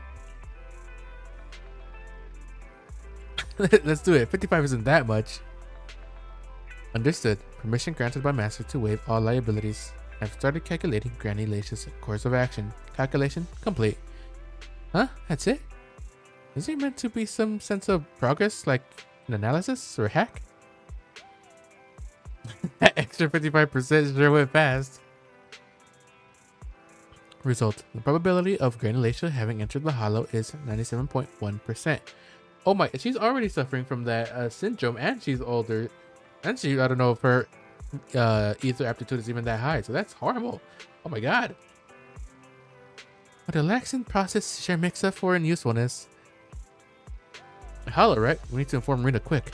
Let's do it. 55 isn't that much. Understood. Permission granted by Master to waive all liabilities. I've started calculating Granny Lacia's course of action. Calculation complete. Huh? That's it? Is there meant to be some sense of progress, like an analysis or a hack? That extra 55% sure went fast. Result. The probability of Granny Lacia having entered the hollow is 97.1%. Oh my, she's already suffering from that syndrome, and she's older. And I don't know if her ether aptitude is even that high, so that's horrible. Oh my god. What a laxant process share mix up for in usefulness. Hollow, right? We need to inform Rita quick.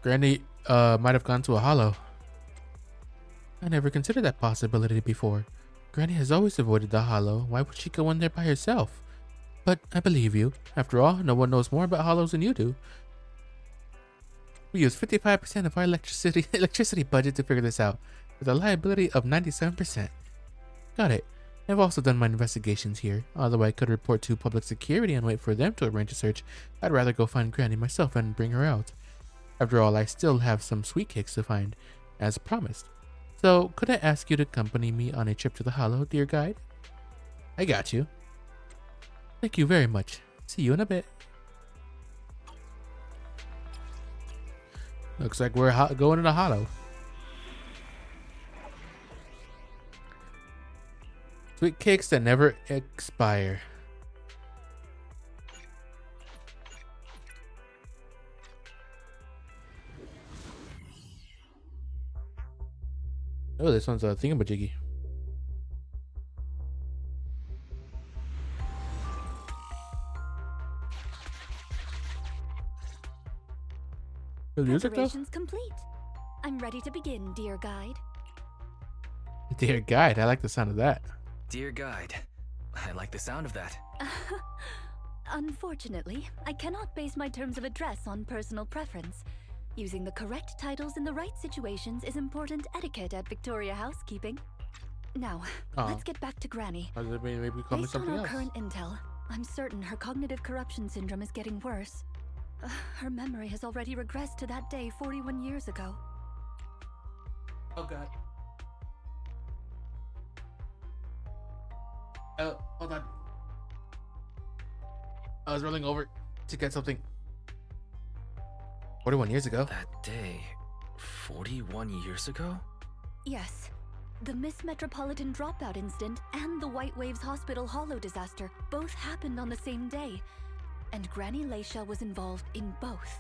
Granny might have gone to a hollow. I never considered that possibility before. Granny has always avoided the hollow. Why would she go in there by herself? But I believe you. After all, no one knows more about hollows than you do. We use 55% of our electricity budget to figure this out, with a liability of 97%. Got it. I've also done my investigations here. Although I could report to public security and wait for them to arrange a search, I'd rather go find Granny myself and bring her out. After all, I still have some sweetcakes to find, as promised. So, could I ask you to accompany me on a trip to the hollow, dear guide? I got you. Thank you very much. See you in a bit. Looks like we're going to the hollow. Sweet cakes that never expire. Oh, this one's a thingamajiggy. The music though? Preparations complete. I'm ready to begin, dear guide. Dear guide, I like the sound of that. Dear guide, I like the sound of that. Unfortunately, I cannot base my terms of address on personal preference. Using the correct titles in the right situations is important etiquette at Victoria Housekeeping. Now, let's get back to Granny. Maybe call me Based on something our else. current intel, I'm certain her cognitive corruption syndrome is getting worse. Her memory has already regressed to that day 41 years ago. Oh god. Oh, hold on. I was rolling over to get something. 41 years ago? That day, 41 years ago? Yes. The Miss Metropolitan dropout incident and the White Waves Hospital Hollow disaster both happened on the same day. And Granny Lacia was involved in both.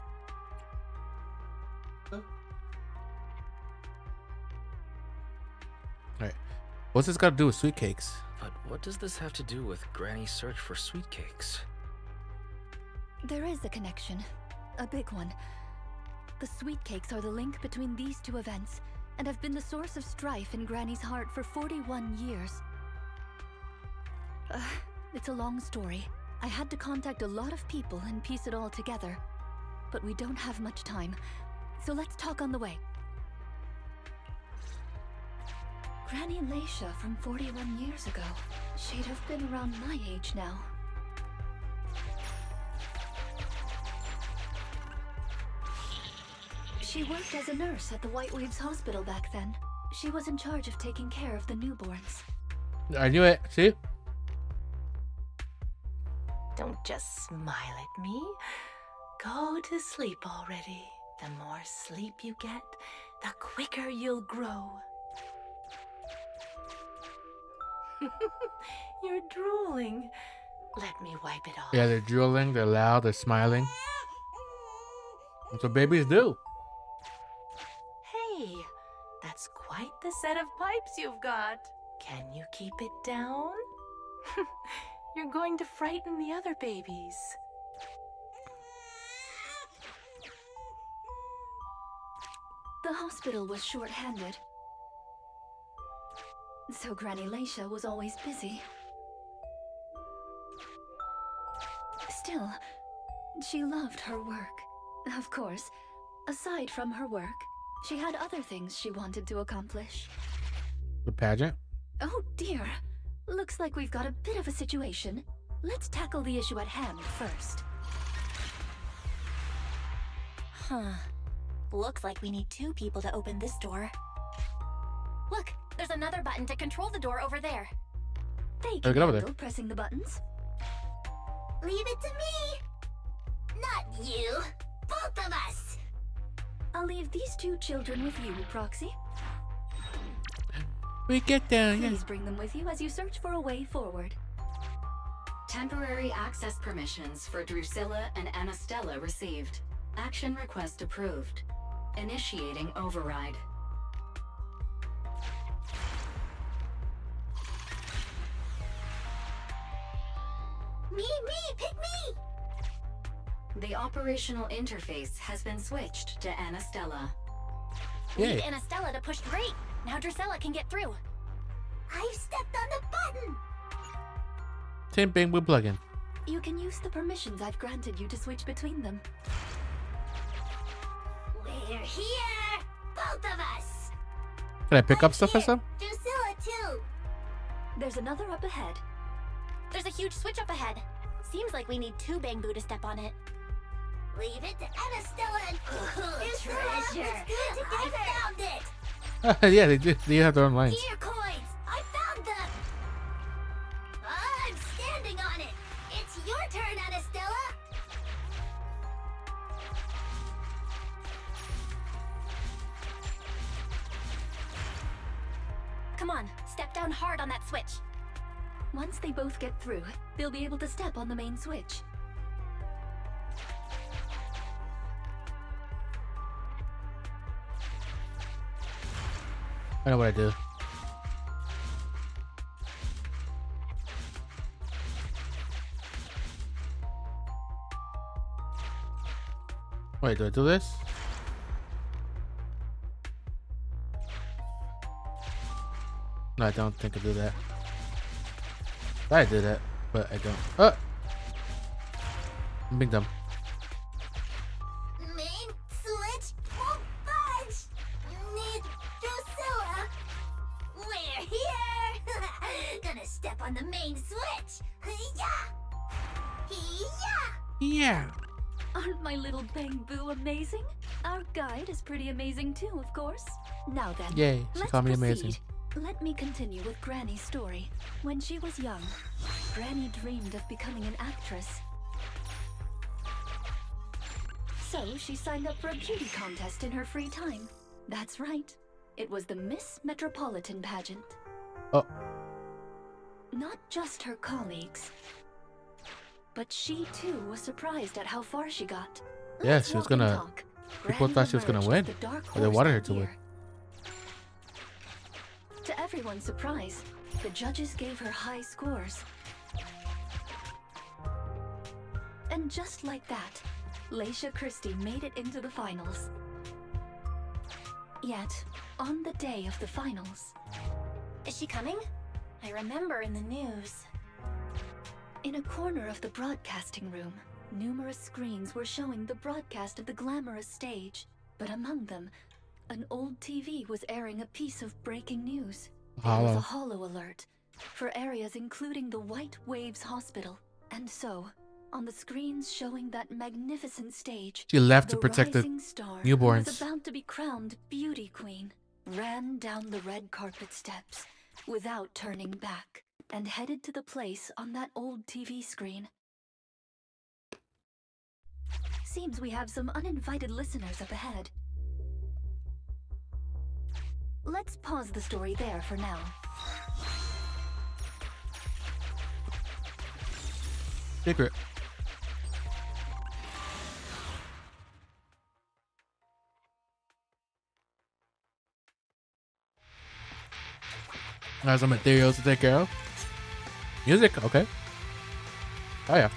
All right. What's this got to do with sweet cakes? But what does this have to do with Granny's search for sweet cakes? There is a connection. A big one. The sweet cakes are the link between these two events and have been the source of strife in Granny's heart for 41 years. It's a long story. I had to contact a lot of people and piece it all together. But we don't have much time, so let's talk on the way. Granny Leisha from 41 years ago. She'd have been around my age now. She worked as a nurse at the White Waves Hospital back then. She was in charge of taking care of the newborns. I knew it. See? Don't just smile at me. Go to sleep already. The more sleep you get, the quicker you'll grow. You're drooling. Let me wipe it off. Yeah, they're drooling, they're loud, they're smiling. That's what babies do. Hey, that's quite the set of pipes you've got. Can you keep it down? You're going to frighten the other babies. The hospital was short-handed, so Granny Leisha was always busy. Still, she loved her work. Of course, aside from her work, she had other things she wanted to accomplish. The pageant? Oh dear. Looks like we've got a bit of a situation. Let's tackle the issue at hand first. Huh. Looks like we need 2 people to open this door. Look, there's another button to control the door over there. They Oh, can get over handle there. pressing the buttons. Leave it to me! Not you! Both of us! I'll leave these 2 children with you, Proxy. We get down, yeah. Please bring them with you as you search for a way forward. Temporary access permissions for Drusilla and Anastella received. Action request approved. Initiating override. Me, pick me! The operational interface has been switched to Anastella. Yay. Leave Anastella to push. Great! Now Drusilla can get through. I've stepped on the button! Same thing with plugin. You can use the permissions I've granted you to switch between them. We're here! Both of us! Can I pick up stuff or something? Drusilla too! There's another up ahead. There's a huge switch up ahead. Seems like we need 2 Bamboo to step on it. Leave it to Anastella and treasure! I found it! Yeah, they do. They have their own lines. Here, coins! I found them! I'm standing on it! It's your turn, Anastella! Come on, step down hard on that switch. Once they both get through, they'll be able to step on the main switch. I know what I do. Wait, do I do this? No, I don't think I do that. I do that, but I don't. Oh! I'm being dumb. Main switch won't budge! Need Drusilla! We're here! Gonna step on the main switch! Hiya! Hiya! Yeah! Aren't my little Bamboo amazing? Our guide is pretty amazing too, of course. Now then, Yay, she let's called me proceed. amazing. Let me continue with Granny's story. When she was young, Granny dreamed of becoming an actress. So she signed up for a beauty contest in her free time. That's right. It was the Miss Metropolitan pageant. Oh. Not just her colleagues, but she too was surprised at how far she got. Yeah, Let's she was walk and gonna- talk. People Granny thought she was gonna emerged as win, the dark or they horse wanted her that to win. year. To everyone's surprise, the judges gave her high scores. And just like that, Leisha Christie made it into the finals. Yet, on the day of the finals... Is she coming? I remember in the news. In a corner of the broadcasting room, numerous screens were showing the broadcast of the glamorous stage. But among them, an old TV was airing a piece of breaking news. It was a holo alert for areas including the White Waves Hospital. And so, on the screens showing that magnificent stage, She left to protect the rising star newborns. who was about to be crowned beauty queen, ran down the red carpet steps without turning back and headed to the place on that old TV screen. Seems we have some uninvited listeners up ahead. Let's pause the story there for now. Secret. There's some materials to take care of. Music, okay. Oh yeah.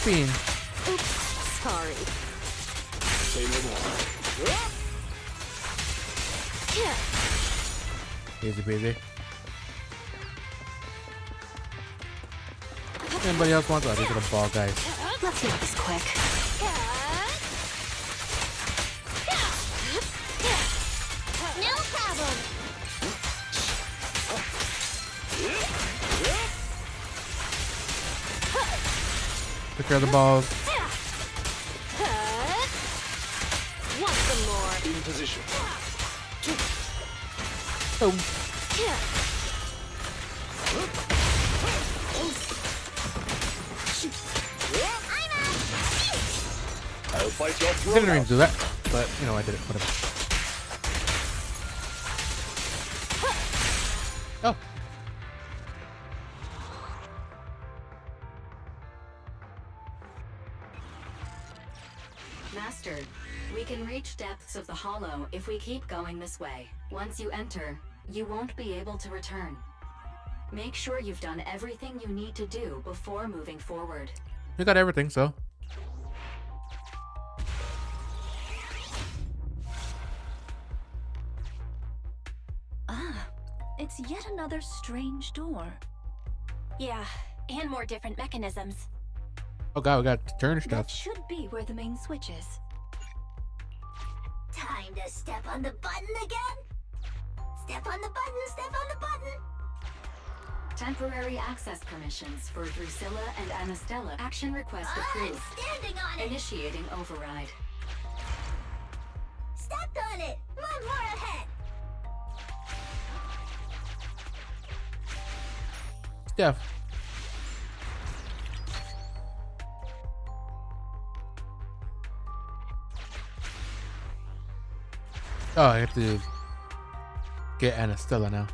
Fiend. Oops, sorry. Say no more. Easy peasy. Anybody else wants? Oh, these are the ball guys. Let's make this quick. No problem. Take care of the balls. Want some more? In position. Boom. I'll fight your I throat didn't even out. do that, but you know I did it. Whatever. Oh. Master, we can reach depths of the hollow if we keep going this way. Once you enter, you won't be able to return. Make sure you've done everything you need to do before moving forward. We got everything, so. Ah, it's yet another strange door. Yeah, and more different mechanisms. Oh god, we got to turn That stuff. should be where the main switch is. Time to step on the button again? Step on the button, step on the button! Temporary access permissions for Drusilla and Anastella. Action request I'm approved. standing on it! Initiating override. Stepped on it! One more ahead! Steph. Oh, I have to get Anastella now.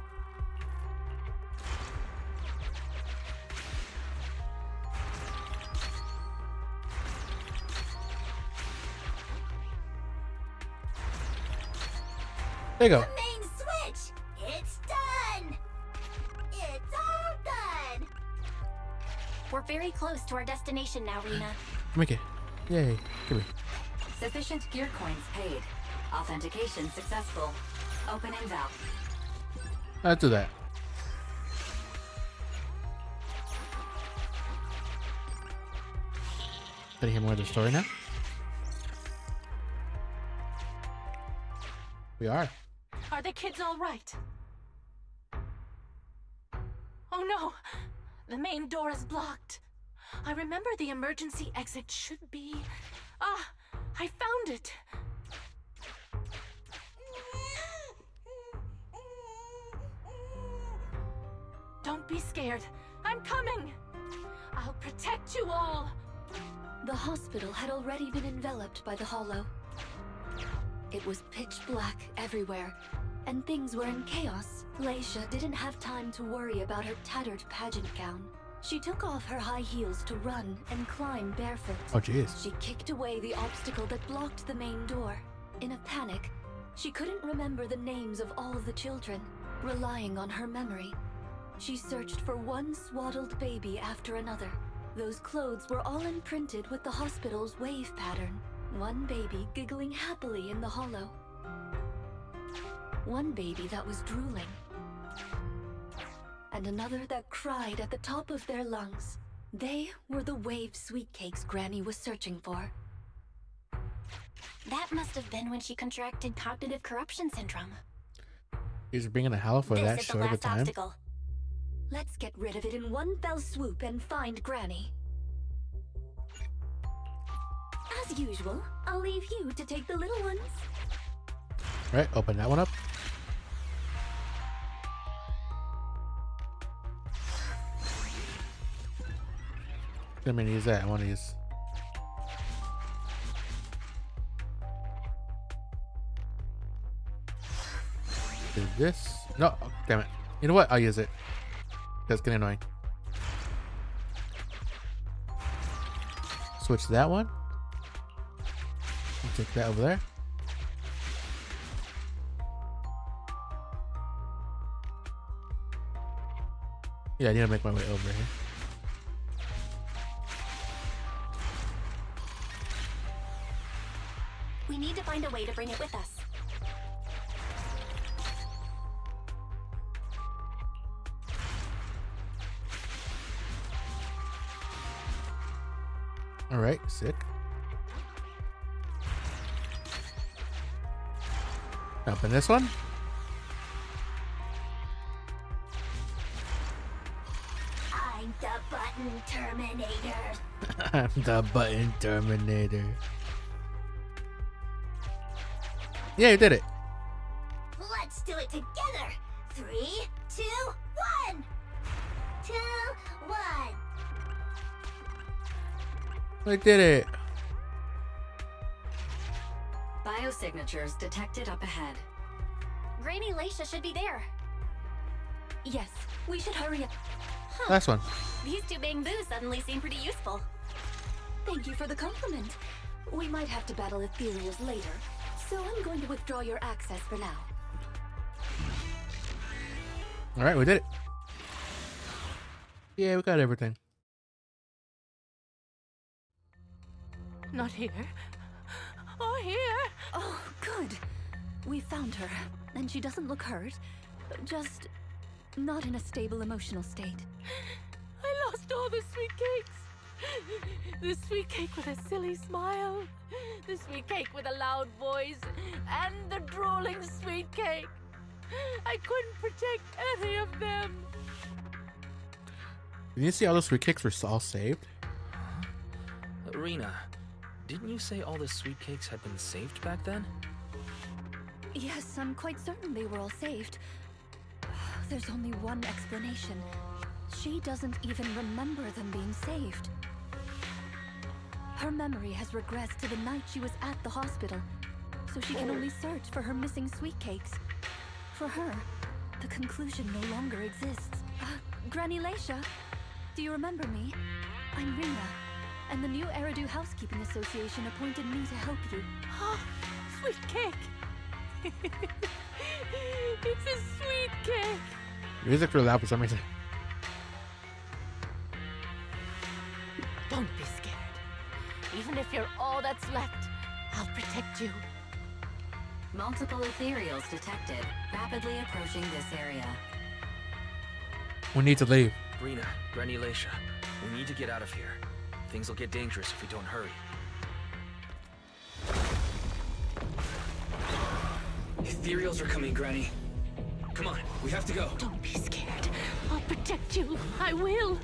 There you go. The main switch! It's done! It's all done! We're very close to our destination now, Rena. Come here. Yay. Come here. Sufficient gear coins paid. Authentication successful. Opening valve. Let's do that. Gotta hear more of the story now. We are. Are the kids all right? Oh no! The main door is blocked. I remember the emergency exit should be... Ah! I found it! Don't be scared. I'm coming! I'll protect you all! The hospital had already been enveloped by the hollow. It was pitch black everywhere, and things were in chaos. Leisha didn't have time to worry about her tattered pageant gown. She took off her high heels to run and climb barefoot. Oh, jeez. She kicked away the obstacle that blocked the main door. In a panic, she couldn't remember the names of all the children. Relying on her memory, she searched for one swaddled baby after another. Those clothes were all imprinted with the hospital's wave pattern. One baby giggling happily in the hollow. One baby that was drooling. And another that cried at the top of their lungs. They were the wave sweetcakes Granny was searching for. That must have been when she contracted cognitive corruption syndrome. He's bringing a hell for that This is the short of a last time. obstacle. Let's get rid of it in one fell swoop and find Granny. As usual, I'll leave you to take the little ones. Right, open that one up. I'm gonna use that. I want to use. Do this. No, oh, damn it. You know what? I'll use it. That's getting annoying. Switch that one. Take that over there. Yeah, I need to make my way over here. We need to find a way to bring it with us. All right, sick. Open this one. I'm the button terminator. I'm the button terminator. Yeah, you did it. Let's do it together. 3, 2, 1. 2, 1. I did it. Biosignatures detected up ahead. Granny Leisha should be there. Yes, we should hurry up. Last one. These two bamboos suddenly seem pretty useful. Thank you for the compliment. We might have to battle ethereals later, so I'm going to withdraw your access for now. All right, we did it. Yeah, we got everything. Not here. Or here. Oh, good. We found her, and she doesn't look hurt. Just not in a stable emotional state. I lost all the sweet cakes. The sweet cake with a silly smile. The sweet cake with a loud voice. And the drooling sweet cake. I couldn't protect any of them. Did you see all those sweet cakes were all saved? Rena, didn't you say all the sweet cakes had been saved back then? Yes, I'm quite certain they were all saved. There's only one explanation. She doesn't even remember them being saved. Her memory has regressed to the night she was at the hospital, so she can only search for her missing sweet cakes. For her, the conclusion no longer exists. Granny Leisha, do you remember me? I'm Rena, and the new Eridu Housekeeping Association appointed me to help you. Oh, sweet cake. It's a sweet cake. Music's really loud for some reason. Don't be scared. Even if you're all that's left, I'll protect you. Multiple ethereals detected, rapidly approaching this area. We need to leave. Rena, Granny Leisha, we need to get out of here. Things will get dangerous if we don't hurry. Ethereals are coming, Granny. Come on, we have to go. Don't be scared. I'll protect you. I will.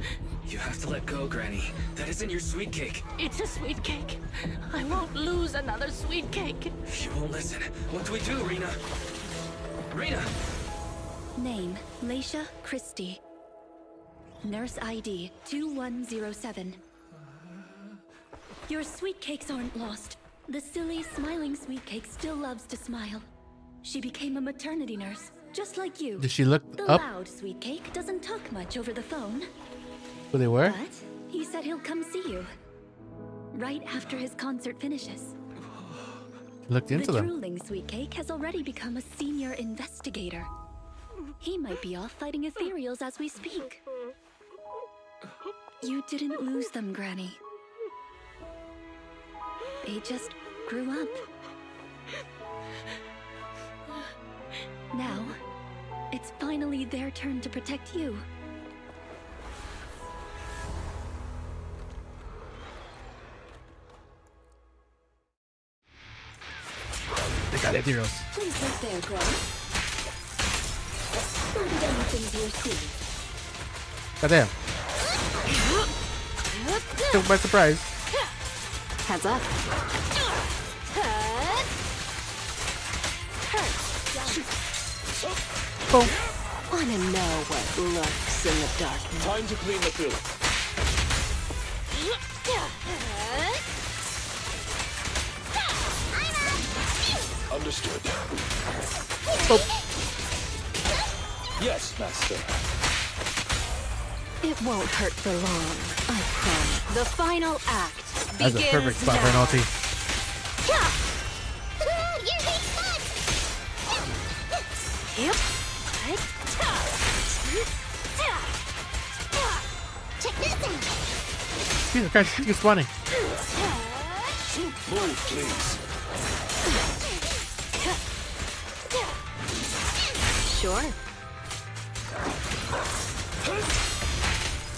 You have to let go, Granny. That isn't your sweet cake. It's a sweet cake. I won't lose another sweet cake. She won't listen. What do we do, Rena? Rena! Name, Leisha Christie. Nurse ID 2107. Your sweet cakes aren't lost. The silly, smiling sweet cake still loves to smile. She became a maternity nurse, just like you. Did she look The up loud sweet cake doesn't talk much over the phone, who they were? but he said he'll come see you right after his concert finishes. Looked into The them. drooling sweet cake has already become a senior investigator. He might be off fighting ethereals as we speak. You didn't lose them, Granny. They just grew up. Now, it's finally their turn to protect you. They got ethereals. Please look there, Granny. Don't get anything to your sleeve. Goddamn. Took by surprise. Heads up. Boom. Wanna know what lurks in the darkness? Time to clean the field. Understood. Yes, master. It won't hurt for long, I promise. The final act That's a begins perfect spot for an now. ulti. Yep. Check this out. Jesus Christ, she's spawning. Move, please. Sure.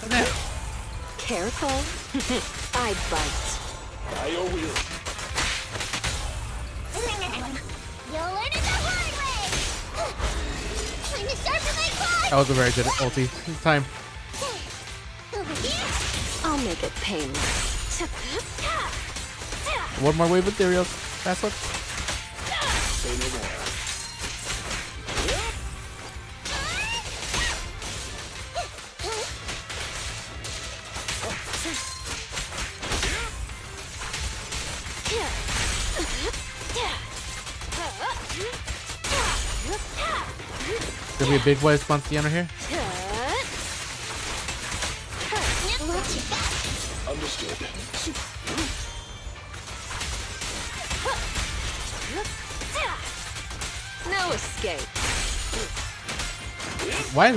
Goddamn. Careful. I bite. By your will. You'll learn it the hard way. Time to sharpen my claws. That was a very good ulti. It's time. Over here. I'll make it painless. One more wave of ethereals. Last one. Say no more. There'll be a big boy spawn at the end here. Watch it back. Understood. No escape. Why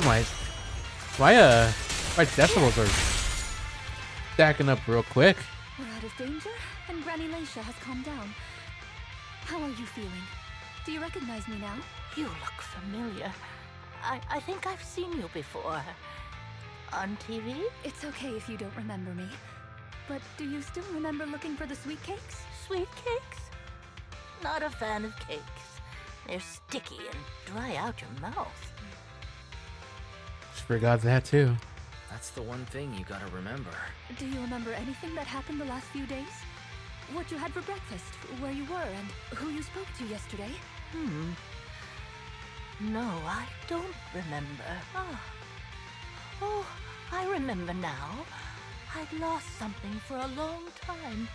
decimals are stacking up real quick? We're out of danger, and Granny Lacia has calmed down. How are you feeling? Do you recognize me now? You look familiar. I think I've seen you before. On TV? It's okay if you don't remember me. But do you still remember looking for the sweet cakes? Sweet cakes? Not a fan of cakes. They're sticky and dry out your mouth. Just forgot that too. That's the one thing you gotta remember. Do you remember anything that happened the last few days? What you had for breakfast, where you were, and who you spoke to yesterday? No, I don't remember. Oh, I remember now. I'd lost something for a long time,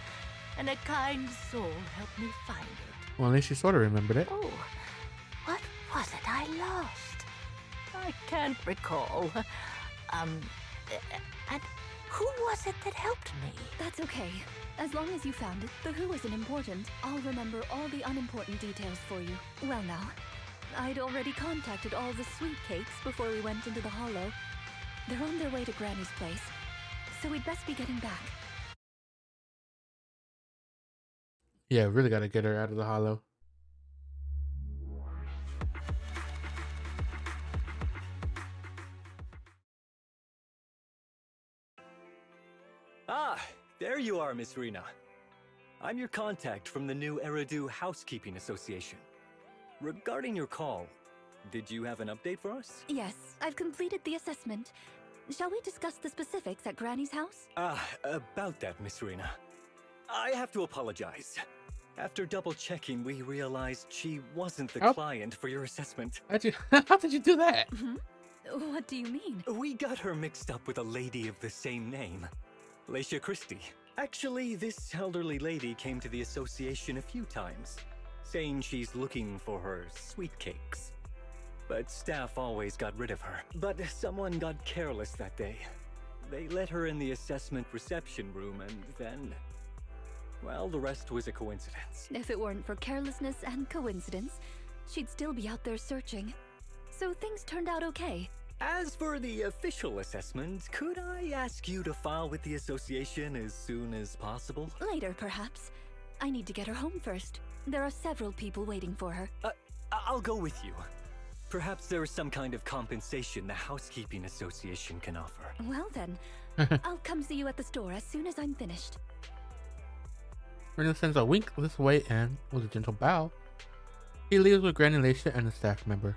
and a kind soul helped me find it. Well, at least you sort of remembered it. Oh, what was it I lost? I can't recall. And who was it that helped me? That's okay. As long as you found it, the who isn't important. I'll remember all the unimportant details for you. Well now, I'd already contacted all the sweet cakes before we went into the hollow. They're on their way to Granny's place, so we'd best be getting back. Yeah, really gotta get her out of the hollow. Ah, there you are, Miss Rena. I'm your contact from the new Eridu Housekeeping Association. Regarding your call, did you have an update for us? Yes, I've completed the assessment. Shall we discuss the specifics at Granny's house? About that, Miss Rena. I have to apologize. After double-checking, we realized she wasn't the client for your assessment. How did you do that? What do you mean? We got her mixed up with a lady of the same name, Lacia Christie. Actually, this elderly lady came to the association a few times. saying she's looking for her sweetcakes. But staff always got rid of her. But someone got careless that day. They let her in the assessment reception room and then... well, the rest was a coincidence. If it weren't for carelessness and coincidence, she'd still be out there searching. So things turned out okay. As for the official assessment, could I ask you to file with the association as soon as possible? Later, perhaps. I need to get her home first. There are several people waiting for her. I'll go with you. Perhaps there is some kind of compensation the Housekeeping Association can offer. Well then, I'll come see you at the store as soon as I'm finished. Rena sends a wink this way and, with a gentle bow, he leaves with Granny Leisha and a staff member.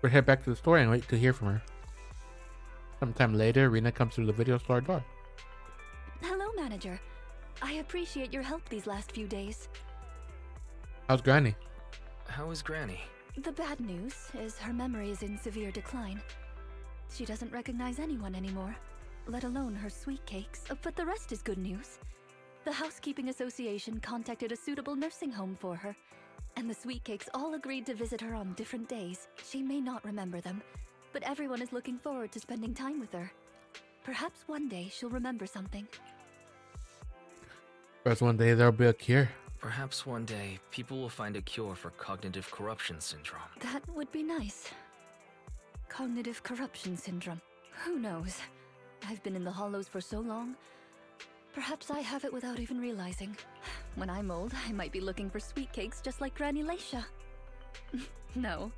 We'll head back to the store and wait to hear from her. Sometime later, Rena comes through the video store door. Hello, manager. I appreciate your help these last few days. How's Granny? How is Granny? The bad news is her memory is in severe decline. She doesn't recognize anyone anymore, let alone her sweet cakes. But the rest is good news. The Housekeeping Association contacted a suitable nursing home for her, and the sweet cakes all agreed to visit her on different days. She may not remember them, but everyone is looking forward to spending time with her. Perhaps one day she'll remember something. Perhaps one day there'll be a cure. Perhaps one day, people will find a cure for cognitive corruption syndrome. That would be nice. Cognitive corruption syndrome. Who knows? I've been in the Hollows for so long. Perhaps I have it without even realizing. When I'm old, I might be looking for sweet cakes just like Granny Leisha. No.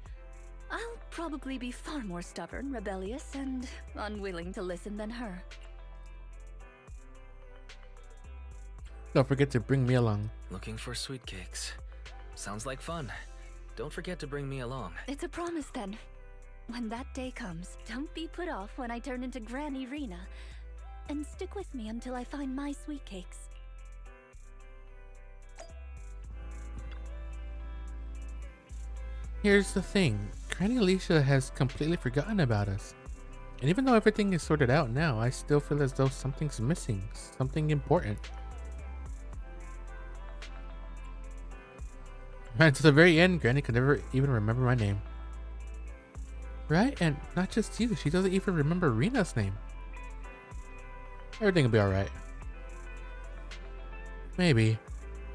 I'll probably be far more stubborn, rebellious, and unwilling to listen than her. Don't forget to bring me along. Looking for sweet cakes. Sounds like fun. Don't forget to bring me along. It's a promise then. When that day comes, don't be put off when I turn into Granny Rena. And stick with me until I find my sweet cakes. Here's the thing. Granny Leisha has completely forgotten about us. And even though everything is sorted out now, I still feel as though something's missing. Something important. Right to the very end, Granny could never even remember my name. Right? And not just you, she doesn't even remember Rena's name. Everything will be alright. Maybe.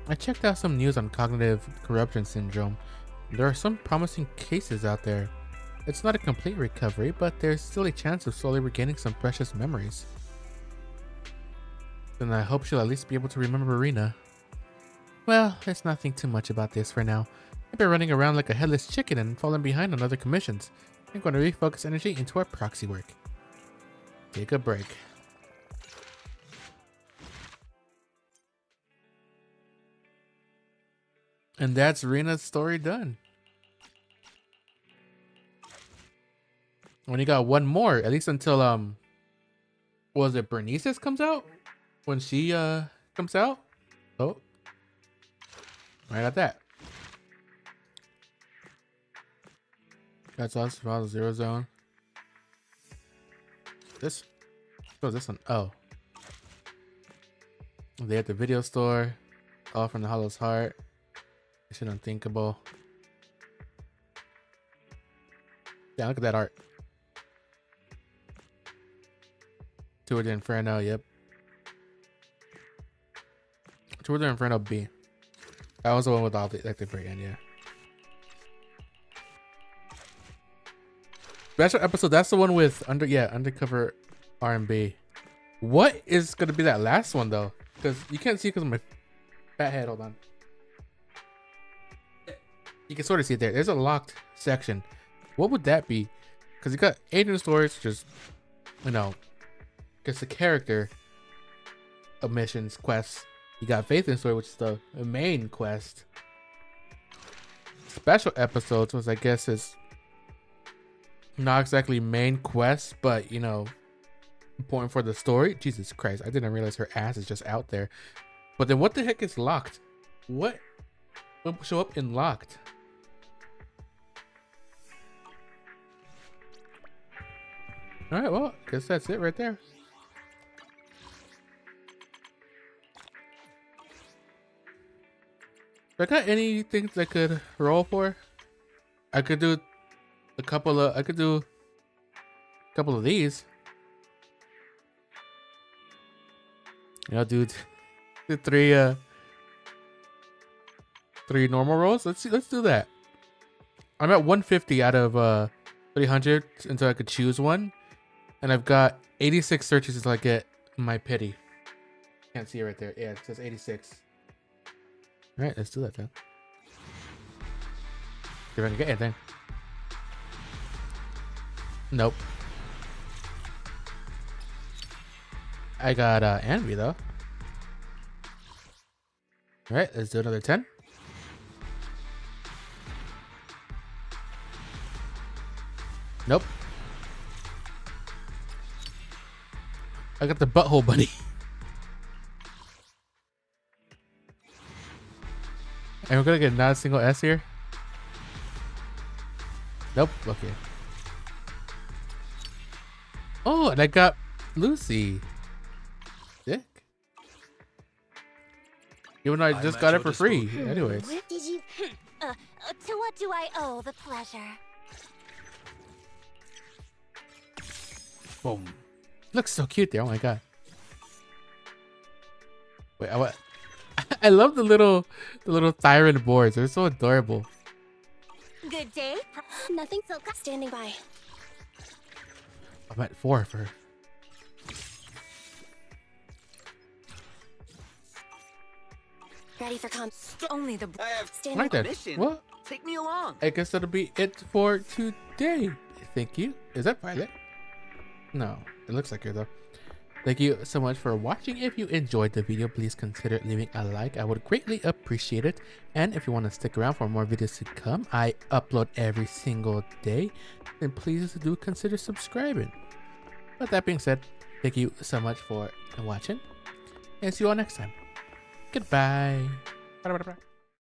I checked out some news on cognitive corruption syndrome. There are some promising cases out there. It's not a complete recovery, but there's still a chance of slowly regaining some precious memories. Then I hope she'll at least be able to remember Rena. Well, there's nothing too much about this for now. I've been running around like a headless chicken and falling behind on other commissions. I'm going to refocus energy into our proxy work. Take a break. And that's Rena's story done. When you got one more, at least until was it Bernice's comes out? When she comes out? Oh. Right at that. That's us for the zero zone. This was this one. Oh. They at the video store. All from the Hollow's Heart. Mission Unthinkable. Yeah, look at that art. Tour de Inferno, yep. Tour de Inferno B. That was the one with all the like the very end, yeah. Special episode, that's the one with undercover R&B. What is gonna be that last one though? Because you can't see because of my fat head. Hold on. You can sort of see it there. There's a locked section. What would that be? Because you got agent stories, just just the character of missions, quests. You got Faith in Story, which is the main quest. Special episodes, which I guess is not exactly main quest, but important for the story. Jesus Christ, I didn't realize her ass is just out there. But then what the heck is locked? What will show up in locked? Alright, well, I guess that's it right there. I got anything that I could roll for? I could do a couple of. I could do a couple of these. You know, dude, the three normal rolls. Let's see. Let's do that. I'm at 150 out of 300 until I could choose one, and I've got 86 searches until I get my pity. Can't see it right there. Yeah, it says 86. All right, let's do that then. See if I can get anything. Nope. I got Envy though. All right, let's do another 10. Nope. I got the butthole bunny. And we're gonna get not a single S here. Nope. Okay. Oh, and I got Lucy. Sick. Even though I just got it for free. Anyways. Did you? To what do I owe the pleasure? Boom. Looks so cute there. Oh my god. Wait, I love the little Thyron boards. They're so adorable. Good day. Nothing so standing by. I'm at 4 for. Ready for comp. Only the I have Standing Right there. mission. What? Take me along. I guess that'll be it for today. Thank you. Is that Violet? No, it looks like her though. Thank you so much for watching. If you enjoyed the video, please consider leaving a like. I would greatly appreciate it. And if you want to stick around for more videos to come, I upload every single day. Then please do consider subscribing. But that being said, thank you so much for watching. And see you all next time. Goodbye.